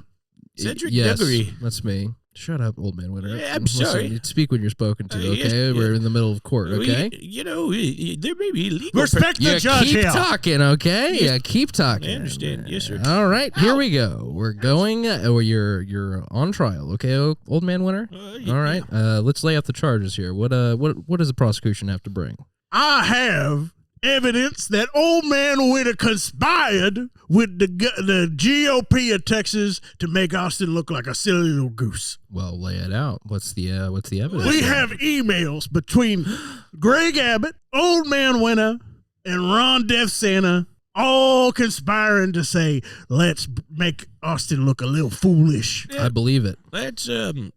[SPEAKER 3] Cedric
[SPEAKER 2] Yes,
[SPEAKER 3] Diggory.
[SPEAKER 2] that's me. Shut up, old man Winter.
[SPEAKER 3] Yeah, I'm
[SPEAKER 2] Listen,
[SPEAKER 3] sorry.
[SPEAKER 2] Speak when you're spoken to,
[SPEAKER 3] Yes,
[SPEAKER 2] okay?
[SPEAKER 3] yeah.
[SPEAKER 2] We're in the middle of court, okay?
[SPEAKER 3] There may be legal...
[SPEAKER 4] Respect the
[SPEAKER 2] Yeah,
[SPEAKER 4] judge
[SPEAKER 2] keep
[SPEAKER 4] here.
[SPEAKER 2] talking, okay? Yeah, keep talking.
[SPEAKER 3] I understand. Yes, sir.
[SPEAKER 2] All right, here we go. We're going. You're on trial, okay, old man Winter?
[SPEAKER 3] Yeah.
[SPEAKER 2] All right. Let's lay out the charges here. What does the prosecution have to bring?
[SPEAKER 4] I have evidence that old man Winter conspired with the GOP of Texas to make Austin look like a silly little goose.
[SPEAKER 2] Well, lay it out. What's the evidence?
[SPEAKER 4] We have emails between Greg Abbott, old man Winter, and Ron Death Santa, all conspiring to say, let's make Austin look a little foolish.
[SPEAKER 2] I believe it.
[SPEAKER 3] Let's, am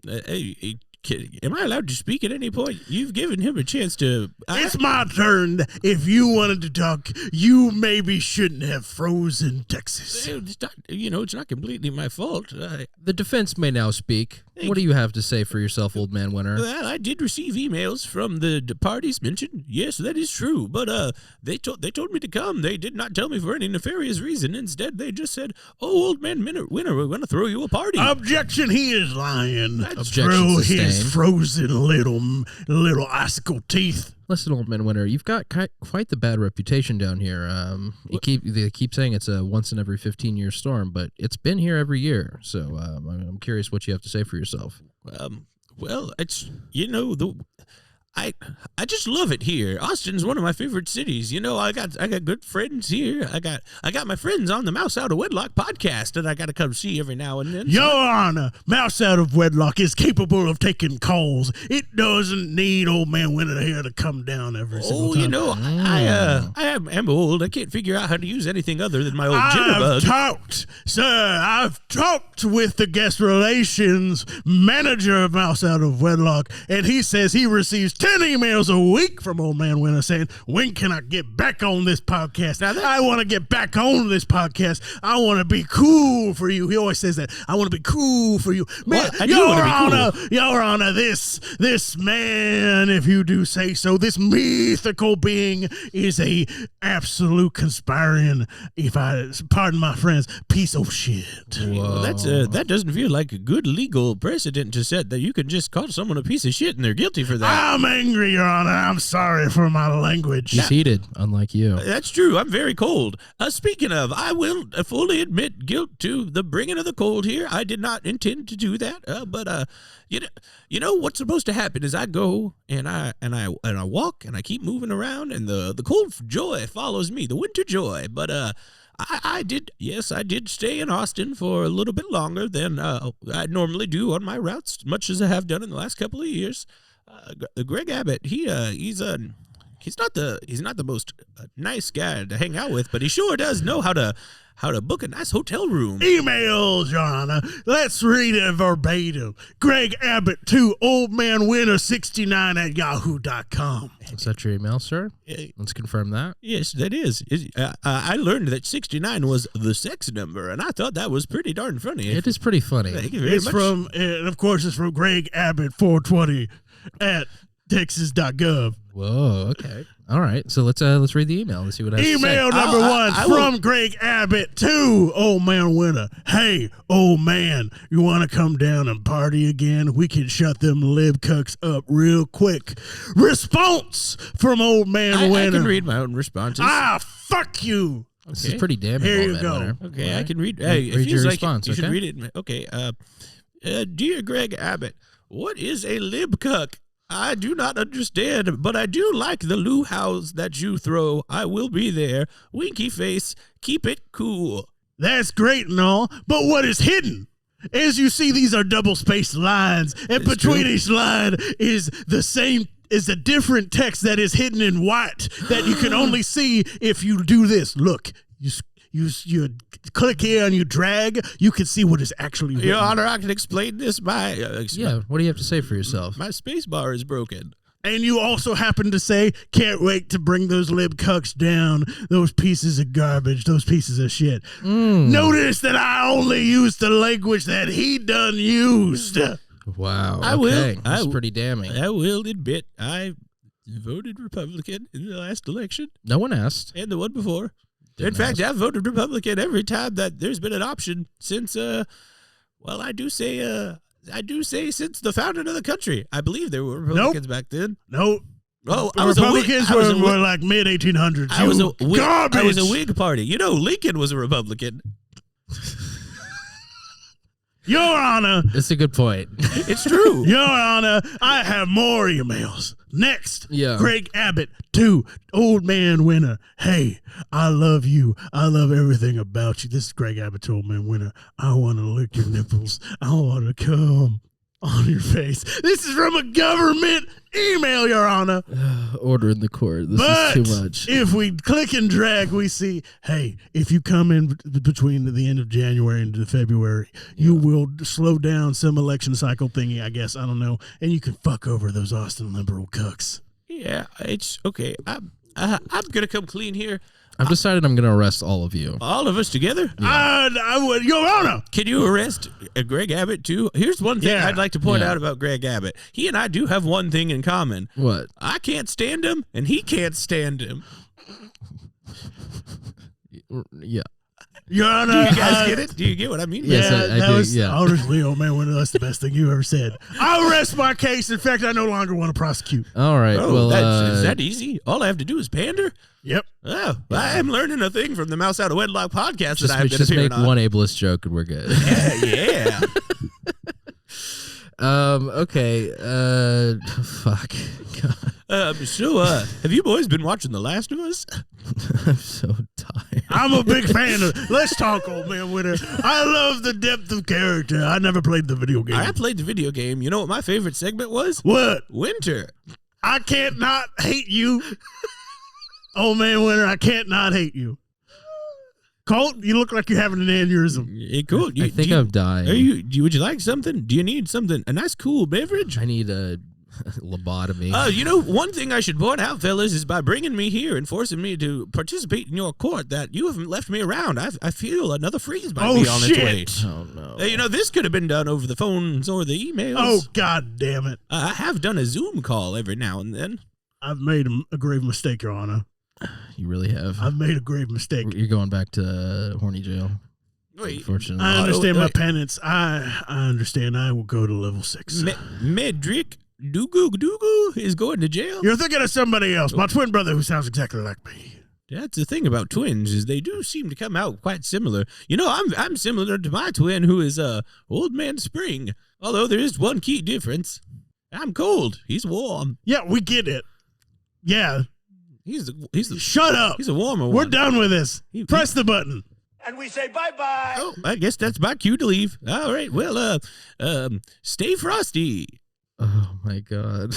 [SPEAKER 3] I allowed to speak at any point? You've given him a chance to...
[SPEAKER 4] It's my turn. If you wanted to talk, you maybe shouldn't have frozen Texas.
[SPEAKER 3] It's not, it's not completely my fault.
[SPEAKER 2] The defense may now speak.
[SPEAKER 3] Thank
[SPEAKER 2] What do you have to say for yourself, old man Winter?
[SPEAKER 3] Well, I did receive emails from the parties mentioned. Yes, that is true. But they told me to come. They did not tell me for any nefarious reason. Instead, they just said, "Oh, old man Winter, we're going to throw you a party."
[SPEAKER 4] Objection! He is lying.
[SPEAKER 2] Objection
[SPEAKER 4] Throw
[SPEAKER 2] sustained.
[SPEAKER 4] his frozen little icicle teeth.
[SPEAKER 2] Listen, old man Winter, you've got quite the bad reputation down here. They keep saying it's a once in every 15-year storm, but it's been here every year. So I'm curious what you have to say for yourself.
[SPEAKER 3] Well, it's I just love it here. Austin's one of my favorite cities. I got good friends here. I got my friends on the Mouse Out of Wedlock podcast that I got to come see every now and then.
[SPEAKER 4] Your Honor, Mouse Out of Wedlock is capable of taking calls. It doesn't need old man Winter here to come down every single time.
[SPEAKER 3] I am old. I can't figure out how to use anything other than my old jitterbug.
[SPEAKER 4] I've talked with the guest relations manager of Mouse Out of Wedlock, and he says he receives 10 emails a week from old man Winter saying, when can I get back on this podcast? I want to get back on this podcast. I want to be cool for you. He always says that. I want to be cool for you. Man, Your Honor, this man, if you do say so, this mythical being is a absolute conspiring, if I pardon my friends, piece of shit.
[SPEAKER 3] Well, that doesn't feel like a good legal precedent to set that you can just call someone a piece of shit and they're guilty for that.
[SPEAKER 4] I'm angry, Your Honor. I'm sorry for my language.
[SPEAKER 2] He's heated, unlike you.
[SPEAKER 3] That's true. I'm very cold. Speaking of, I will fully admit guilt to the bringing of the cold here. I did not intend to do that. But you know what's supposed to happen is I go and I walk and I keep moving around and the cold joy follows me, the winter joy. But I did stay in Austin for a little bit longer than I normally do on my routes, much as I have done in the last couple of years. Greg Abbott, he's not the most nice guy to hang out with, but he sure does know how to book a nice hotel room.
[SPEAKER 4] Emails, Your Honor. Let's read it verbatim. Greg Abbott to oldmanwinter69@yahoo.com.
[SPEAKER 2] Is that your email, sir? Let's confirm that.
[SPEAKER 3] Yes, that is. I learned that 69 was the sex number, and I thought that was pretty darn funny.
[SPEAKER 2] It is pretty funny.
[SPEAKER 3] Thank you very much.
[SPEAKER 4] And of course, it's from Greg Abbott 420 at texas.gov.
[SPEAKER 2] Whoa, okay. All right. So let's read the email. Let's see what I have to say.
[SPEAKER 4] Email number one from Greg Abbott to old man Winter. Hey, old man, you want to come down and party again? We can shut them lib cucks up real quick. Response from old man Winter.
[SPEAKER 3] I can read my own responses.
[SPEAKER 4] Fuck you.
[SPEAKER 2] This is pretty damning.
[SPEAKER 4] Here
[SPEAKER 2] old
[SPEAKER 4] you
[SPEAKER 2] man
[SPEAKER 4] go.
[SPEAKER 2] Winter.
[SPEAKER 3] Okay,
[SPEAKER 2] All
[SPEAKER 3] I
[SPEAKER 2] right.
[SPEAKER 3] can read. Hey,
[SPEAKER 2] Read your response.
[SPEAKER 3] You should
[SPEAKER 2] okay?
[SPEAKER 3] read it. Okay. Dear Greg Abbott, what is a lib cuck? I do not understand, but I do like the luau's that you throw. I will be there. Winky face. Keep it cool.
[SPEAKER 4] That's great and all, but what is hidden? As you see, these are double-spaced lines, and
[SPEAKER 3] It's
[SPEAKER 4] between
[SPEAKER 3] true.
[SPEAKER 4] each line is a different text that is hidden in white that you can only see if you do this. Look, you click here and you drag, you can see what is actually written.
[SPEAKER 3] Your Honor, I can explain this.
[SPEAKER 2] Yeah. What do you have to say for yourself?
[SPEAKER 3] My space bar is broken.
[SPEAKER 4] And you also happen to say, can't wait to bring those lib cucks down, those pieces of garbage, those pieces of shit. Notice that I only used the language that he done used.
[SPEAKER 2] Wow.
[SPEAKER 3] I will.
[SPEAKER 2] Okay. That's pretty damning.
[SPEAKER 3] I will admit I voted Republican in the last election
[SPEAKER 2] No one asked.
[SPEAKER 3] and the one before.
[SPEAKER 2] Didn't
[SPEAKER 3] In fact,
[SPEAKER 2] ask.
[SPEAKER 3] I've voted Republican every time that there's been an option since, I do say since the founding of the country. I believe there were Republicans back then.
[SPEAKER 4] No.
[SPEAKER 3] Oh,
[SPEAKER 4] The
[SPEAKER 3] I was
[SPEAKER 4] Republicans
[SPEAKER 3] a Whig.
[SPEAKER 4] were like mid 1800s.
[SPEAKER 3] I was a Whig.
[SPEAKER 4] garbage.
[SPEAKER 3] I was a Whig party. You know, Lincoln was a Republican.
[SPEAKER 4] Your Honor,
[SPEAKER 2] It's a good point.
[SPEAKER 3] It's true.
[SPEAKER 4] Your Honor, I have more emails. Next,
[SPEAKER 2] Yeah.
[SPEAKER 4] Greg Abbott to Old Man Winter. Hey, I love you. I love everything about you. This is Greg Abbott to Old Man Winter. I want to lick your nipples. I want to come on your face. This is from a government email, Your Honor.
[SPEAKER 2] Order in the court. This
[SPEAKER 4] But
[SPEAKER 2] is too much.
[SPEAKER 4] if we click and drag, we see, hey, if you come in between the end of January and February, you will slow down some election cycle thingy, I guess. I don't know. And you can fuck over those Austin liberal cucks.
[SPEAKER 3] Yeah, it's okay. I'm gonna come clean here.
[SPEAKER 2] I've decided I'm going to arrest all of you.
[SPEAKER 3] All of us together.
[SPEAKER 4] I would, Your Honor.
[SPEAKER 3] Can you arrest Greg Abbott too? Here's one thing
[SPEAKER 4] Yeah.
[SPEAKER 3] I'd like to point
[SPEAKER 2] Yeah.
[SPEAKER 3] out about Greg Abbott. He and I do have one thing in common.
[SPEAKER 2] What?
[SPEAKER 3] I can't stand him, and he can't stand him.
[SPEAKER 2] Yeah.
[SPEAKER 4] Your Honor.
[SPEAKER 3] Do you guys get it? Do you get what I mean?
[SPEAKER 2] Yes,
[SPEAKER 4] Yeah,
[SPEAKER 2] I
[SPEAKER 4] that
[SPEAKER 2] do,
[SPEAKER 4] was
[SPEAKER 2] yeah.
[SPEAKER 4] honestly, Old Man Winter, that's the best thing you ever said. I rest my case. In fact, I no longer want to prosecute.
[SPEAKER 2] All right.
[SPEAKER 3] Oh,
[SPEAKER 2] well,
[SPEAKER 3] is that easy? All I have to do is pander.
[SPEAKER 4] Yep.
[SPEAKER 3] Oh, I am learning a thing from the Mouse Out of Wedlock podcast that I've been
[SPEAKER 2] just
[SPEAKER 3] appearing
[SPEAKER 2] make
[SPEAKER 3] on.
[SPEAKER 2] one ableist joke and we're good.
[SPEAKER 3] Yeah.
[SPEAKER 2] Okay. Fuck. God,
[SPEAKER 3] So, have you boys been watching The Last of Us?
[SPEAKER 2] I'm so tired.
[SPEAKER 4] I'm a big fan of. Let's talk, Old Man Winter. I love the depth of character. I never played the video game.
[SPEAKER 3] I played the video game. You know what my favorite segment was?
[SPEAKER 4] What?
[SPEAKER 3] Winter.
[SPEAKER 4] I can't not hate you. Old Man Winter, I can't not hate you. Colt, you look like you're having an aneurysm.
[SPEAKER 3] Yeah, cool.
[SPEAKER 2] I think I'm dying.
[SPEAKER 3] Would you like something? Do you need something? A nice cool beverage?
[SPEAKER 2] I need a lobotomy.
[SPEAKER 3] You know, one thing I should point out, fellas, is by bringing me here and forcing me to participate in your court, that you haven't left me around. I feel another freeze might be on its way.
[SPEAKER 2] Oh no.
[SPEAKER 3] You know, this could have been done over the phones or the emails.
[SPEAKER 4] Oh, God damn it.
[SPEAKER 3] I have done a Zoom call every now and then.
[SPEAKER 4] I've made a grave mistake, Your Honor.
[SPEAKER 2] You really have.
[SPEAKER 4] I've made a grave mistake.
[SPEAKER 2] You're going back to horny jail.
[SPEAKER 3] Wait,
[SPEAKER 2] Unfortunately.
[SPEAKER 4] I understand my
[SPEAKER 3] wait.
[SPEAKER 4] penance. I understand. I will go to level 6.
[SPEAKER 3] Medrick Dugu is going to jail.
[SPEAKER 4] You're thinking of somebody else. My twin brother who sounds exactly like me.
[SPEAKER 3] That's the thing about twins, is they do seem to come out quite similar. You know, I'm similar to my twin, who is Old Man Spring. Although there is one key difference. I'm cold. He's warm.
[SPEAKER 4] Yeah, we get it. Yeah.
[SPEAKER 3] He's the
[SPEAKER 4] Shut up.
[SPEAKER 3] He's a warmer
[SPEAKER 4] We're
[SPEAKER 3] one.
[SPEAKER 4] done with this. Press the button.
[SPEAKER 1] And we say bye-bye.
[SPEAKER 3] Oh, I guess that's my cue to leave. All right. Well, stay frosty.
[SPEAKER 2] Oh my god.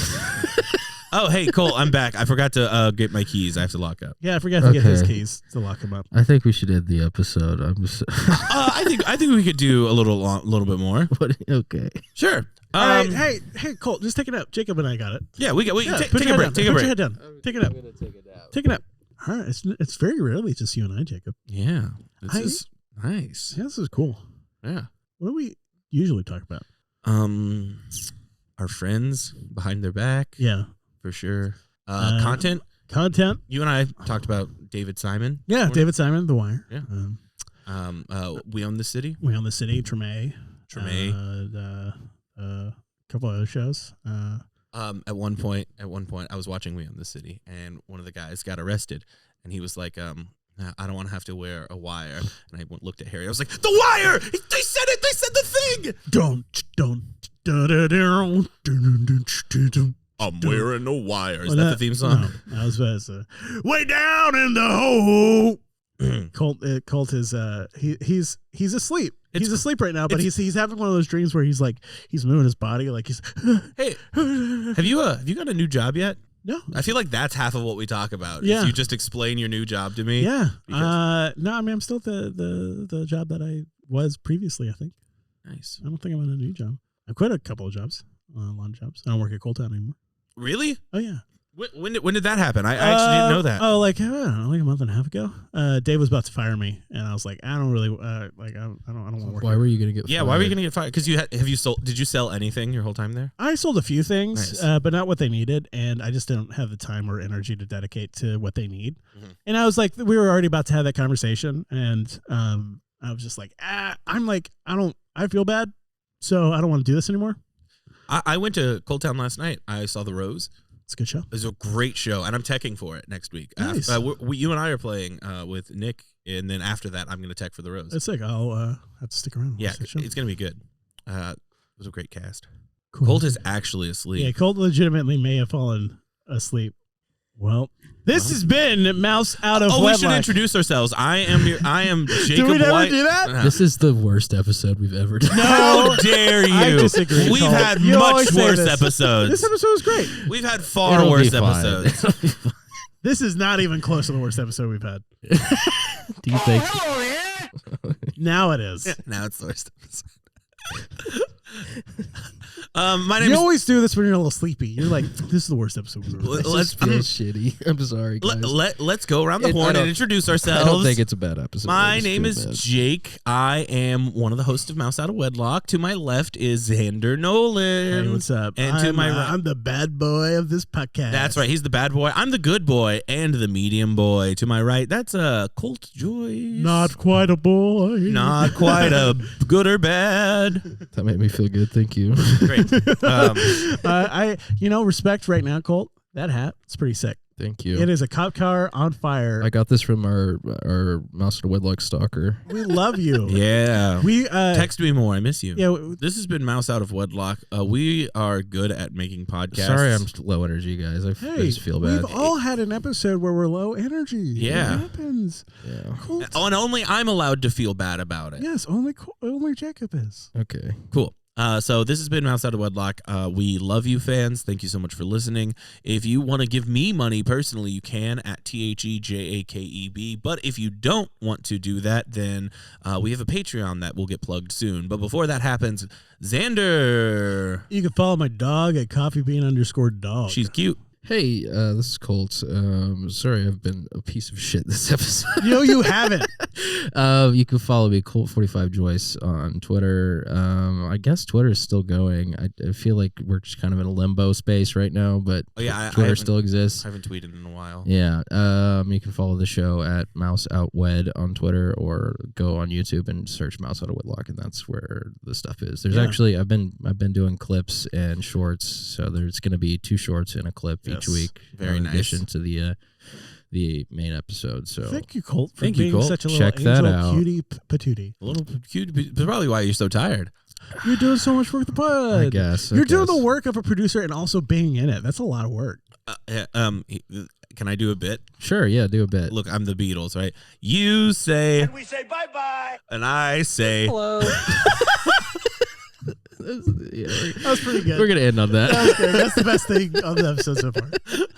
[SPEAKER 3] Oh, hey, Cole, I'm back. I forgot to get my keys. I have to lock up.
[SPEAKER 4] Yeah, I forgot to get his
[SPEAKER 2] Okay.
[SPEAKER 4] keys to lock him up.
[SPEAKER 2] I think we should end the episode. I'm just.
[SPEAKER 3] I think we could do a little bit more.
[SPEAKER 2] What? Okay.
[SPEAKER 3] Sure.
[SPEAKER 4] All right, hey, Colt, just take it out. Jacob and I got it.
[SPEAKER 3] Yeah, we got.
[SPEAKER 4] Yeah,
[SPEAKER 3] Take
[SPEAKER 4] put
[SPEAKER 3] a
[SPEAKER 4] your
[SPEAKER 3] break.
[SPEAKER 4] head
[SPEAKER 3] Take
[SPEAKER 4] down.
[SPEAKER 3] a
[SPEAKER 4] Put your
[SPEAKER 3] break.
[SPEAKER 4] head down. Take it up. Take it up. All right, it's very rarely just you and I, Jacob.
[SPEAKER 3] Yeah, this
[SPEAKER 4] Hi.
[SPEAKER 3] is nice.
[SPEAKER 4] Yeah, this is cool.
[SPEAKER 3] Yeah.
[SPEAKER 4] What do we usually talk about?
[SPEAKER 3] Our friends behind their back.
[SPEAKER 4] Yeah,
[SPEAKER 3] For sure. Content.
[SPEAKER 4] content.
[SPEAKER 3] You and I talked about David Simon.
[SPEAKER 4] Yeah, David Simon, The Wire.
[SPEAKER 3] Yeah. We Own the City.
[SPEAKER 4] We Own the City, Treme. A couple other shows.
[SPEAKER 3] At one point, I was watching We Own the City, and one of the guys got arrested, and he was like, I don't want to have to wear a wire. And I looked at Harry. I was like, the wire! They said it! They said the thing! I'm wearing a wire. Is that the theme song?
[SPEAKER 4] No, I was about to say, way down in the hole. Colt is he's asleep. He's asleep right now, but he's having one of those dreams where he's moving his body like he's.
[SPEAKER 3] Hey, have you got a new job yet?
[SPEAKER 4] No.
[SPEAKER 3] I feel like that's half of what we talk about.
[SPEAKER 4] Yeah.
[SPEAKER 3] Is you just explain your new job to me.
[SPEAKER 4] Yeah.
[SPEAKER 3] Because-
[SPEAKER 4] No, I mean I'm still at the job that I was previously. I think.
[SPEAKER 3] Nice.
[SPEAKER 4] I don't think I'm in a new job. I quit a couple of jobs, a lot of jobs. I don't work at Cold Town anymore.
[SPEAKER 3] Really?
[SPEAKER 4] Oh yeah.
[SPEAKER 3] When did that happen? I actually didn't know that.
[SPEAKER 4] Oh, like I don't know, like a month and a half ago. Dave was about to fire me, and I was like, I don't really like. I don't want to work.
[SPEAKER 2] Why were you gonna get?
[SPEAKER 3] Yeah,
[SPEAKER 2] fired?
[SPEAKER 3] why were you gonna get fired? Because have you sold? Did you sell anything your whole time there?
[SPEAKER 4] I sold a few things,
[SPEAKER 3] Nice.
[SPEAKER 4] but not what they needed, and I just didn't have the time or energy to dedicate to what they need.
[SPEAKER 3] Mhm.
[SPEAKER 4] And I was like, we were already about to have that conversation, and I was just like, I'm like, I feel bad, so I don't want to do this anymore.
[SPEAKER 3] I went to Cold Town last night. I saw the Rose.
[SPEAKER 4] It's a good show.
[SPEAKER 3] It was a great show, and I'm teching for it next week.
[SPEAKER 4] Nice.
[SPEAKER 3] You and I are playing with Nick, and then after that, I'm going to tech for the Rose.
[SPEAKER 4] That's sick. I'll have to stick around. and
[SPEAKER 3] Yeah,
[SPEAKER 4] watch that show.
[SPEAKER 3] it's going to be good. It was a great cast.
[SPEAKER 4] Cool.
[SPEAKER 3] Colt is actually asleep.
[SPEAKER 4] Yeah, Colt legitimately may have fallen asleep. Well, this has been Mouse Out of
[SPEAKER 3] we
[SPEAKER 4] Wedlock.
[SPEAKER 3] should introduce ourselves. I am Jacob
[SPEAKER 4] Did we never
[SPEAKER 3] White.
[SPEAKER 4] do that?
[SPEAKER 2] This is the worst episode we've ever done.
[SPEAKER 3] How dare you?
[SPEAKER 4] I disagree,
[SPEAKER 3] We've
[SPEAKER 4] Colt.
[SPEAKER 3] had
[SPEAKER 4] You always
[SPEAKER 3] much
[SPEAKER 4] say
[SPEAKER 3] worse
[SPEAKER 4] this.
[SPEAKER 3] episodes.
[SPEAKER 4] This episode was great.
[SPEAKER 3] We've had far
[SPEAKER 2] It'll
[SPEAKER 3] worse
[SPEAKER 2] be fine.
[SPEAKER 3] episodes.
[SPEAKER 2] It'll be fine.
[SPEAKER 4] This is not even close to the worst episode we've had.
[SPEAKER 2] Do you think?
[SPEAKER 4] Now it is.
[SPEAKER 3] Now it's the worst episode. My name
[SPEAKER 4] You
[SPEAKER 3] is.
[SPEAKER 4] always do this when you're a little sleepy. You're like, this is the worst episode we've ever had.
[SPEAKER 3] Let's
[SPEAKER 2] Feel shitty. I'm sorry, guys.
[SPEAKER 3] let's go around the
[SPEAKER 2] I
[SPEAKER 3] horn
[SPEAKER 2] don't-
[SPEAKER 3] and introduce
[SPEAKER 2] I
[SPEAKER 3] ourselves.
[SPEAKER 2] don't think it's a bad episode. I
[SPEAKER 3] My
[SPEAKER 2] just
[SPEAKER 3] name
[SPEAKER 2] feel
[SPEAKER 3] is
[SPEAKER 2] bad.
[SPEAKER 3] Jake. I am one of the hosts of Mouse Out of Wedlock. To my left is Xander Nolan.
[SPEAKER 4] Hey, what's up?
[SPEAKER 3] And to my right,
[SPEAKER 4] I'm the bad boy of this podcast.
[SPEAKER 3] that's right. He's the bad boy. I'm the good boy and the medium boy. To my right, that's Colt Joyce.
[SPEAKER 4] Not quite a boy.
[SPEAKER 3] Not quite a good or bad.
[SPEAKER 2] That made me feel good. Thank you.
[SPEAKER 3] Great.
[SPEAKER 4] Respect right now, Colt. That hat, it's pretty sick.
[SPEAKER 2] Thank you.
[SPEAKER 4] It is a cop car on fire.
[SPEAKER 2] I got this from our Mouse Out of Wedlock stalker.
[SPEAKER 4] We love you.
[SPEAKER 3] Yeah.
[SPEAKER 4] We
[SPEAKER 3] Text me more. I miss you.
[SPEAKER 4] Yeah.
[SPEAKER 3] This has been Mouse Out of Wedlock. We are good at making podcasts.
[SPEAKER 2] Sorry, I'm low energy, guys. I
[SPEAKER 4] Hey,
[SPEAKER 2] just feel bad.
[SPEAKER 4] we've all had an episode where we're low energy.
[SPEAKER 3] Yeah.
[SPEAKER 4] It happens.
[SPEAKER 2] Yeah.
[SPEAKER 4] Colt.
[SPEAKER 3] and only I'm allowed to feel bad about it.
[SPEAKER 4] Yes, only Jakeb is.
[SPEAKER 2] Okay.
[SPEAKER 3] Cool. So this has been Mouse Out of Wedlock. We love you, fans. Thank you so much for listening. If you want to give me money personally, you can at TheJakeb. But if you don't want to do that, then we have a Patreon that will get plugged soon. But before that happens, Xander.
[SPEAKER 4] You can follow my dog at coffeebean_dog.
[SPEAKER 3] She's cute.
[SPEAKER 2] Hey, this is Colt. Sorry, I've been a piece of shit this episode.
[SPEAKER 4] No, you haven't.
[SPEAKER 2] You can follow me, Colt45Joyce, on Twitter. I guess Twitter is still going. I feel like we're just kind of in a limbo space right now, but
[SPEAKER 3] Oh, yeah, I
[SPEAKER 2] Twitter
[SPEAKER 3] haven't-
[SPEAKER 2] still exists.
[SPEAKER 3] I haven't tweeted in a while.
[SPEAKER 2] Yeah. You can follow the show at Mouse Out Wed on Twitter, or go on YouTube and search Mouse Out of Wedlock, and that's where the stuff is. There's
[SPEAKER 4] Yeah.
[SPEAKER 2] actually I've been doing clips and shorts, so there's going to be 2 shorts and a clip each
[SPEAKER 3] Yes.
[SPEAKER 2] week,
[SPEAKER 3] Very
[SPEAKER 2] in
[SPEAKER 3] nice.
[SPEAKER 2] addition to the main episode. So
[SPEAKER 4] Thank you, Colt, for
[SPEAKER 3] Thank you,
[SPEAKER 4] being
[SPEAKER 3] Colt.
[SPEAKER 4] such a little
[SPEAKER 2] Check that
[SPEAKER 4] angel
[SPEAKER 2] out.
[SPEAKER 4] cutie patootie.
[SPEAKER 3] A little cute. That's probably why you're so tired.
[SPEAKER 4] You're doing so much work with the pod.
[SPEAKER 2] I guess
[SPEAKER 4] You're doing the work of a producer and also being in it. That's a lot of work.
[SPEAKER 3] Can I do a bit?
[SPEAKER 2] Sure, yeah, do a bit.
[SPEAKER 3] Look, I'm the Beatles, right? You say,
[SPEAKER 1] And we say bye-bye.
[SPEAKER 3] and I say,
[SPEAKER 2] Hello.
[SPEAKER 4] That was pretty good.
[SPEAKER 2] We're gonna end on that.
[SPEAKER 4] That was good. That's the best thing on the episode so far.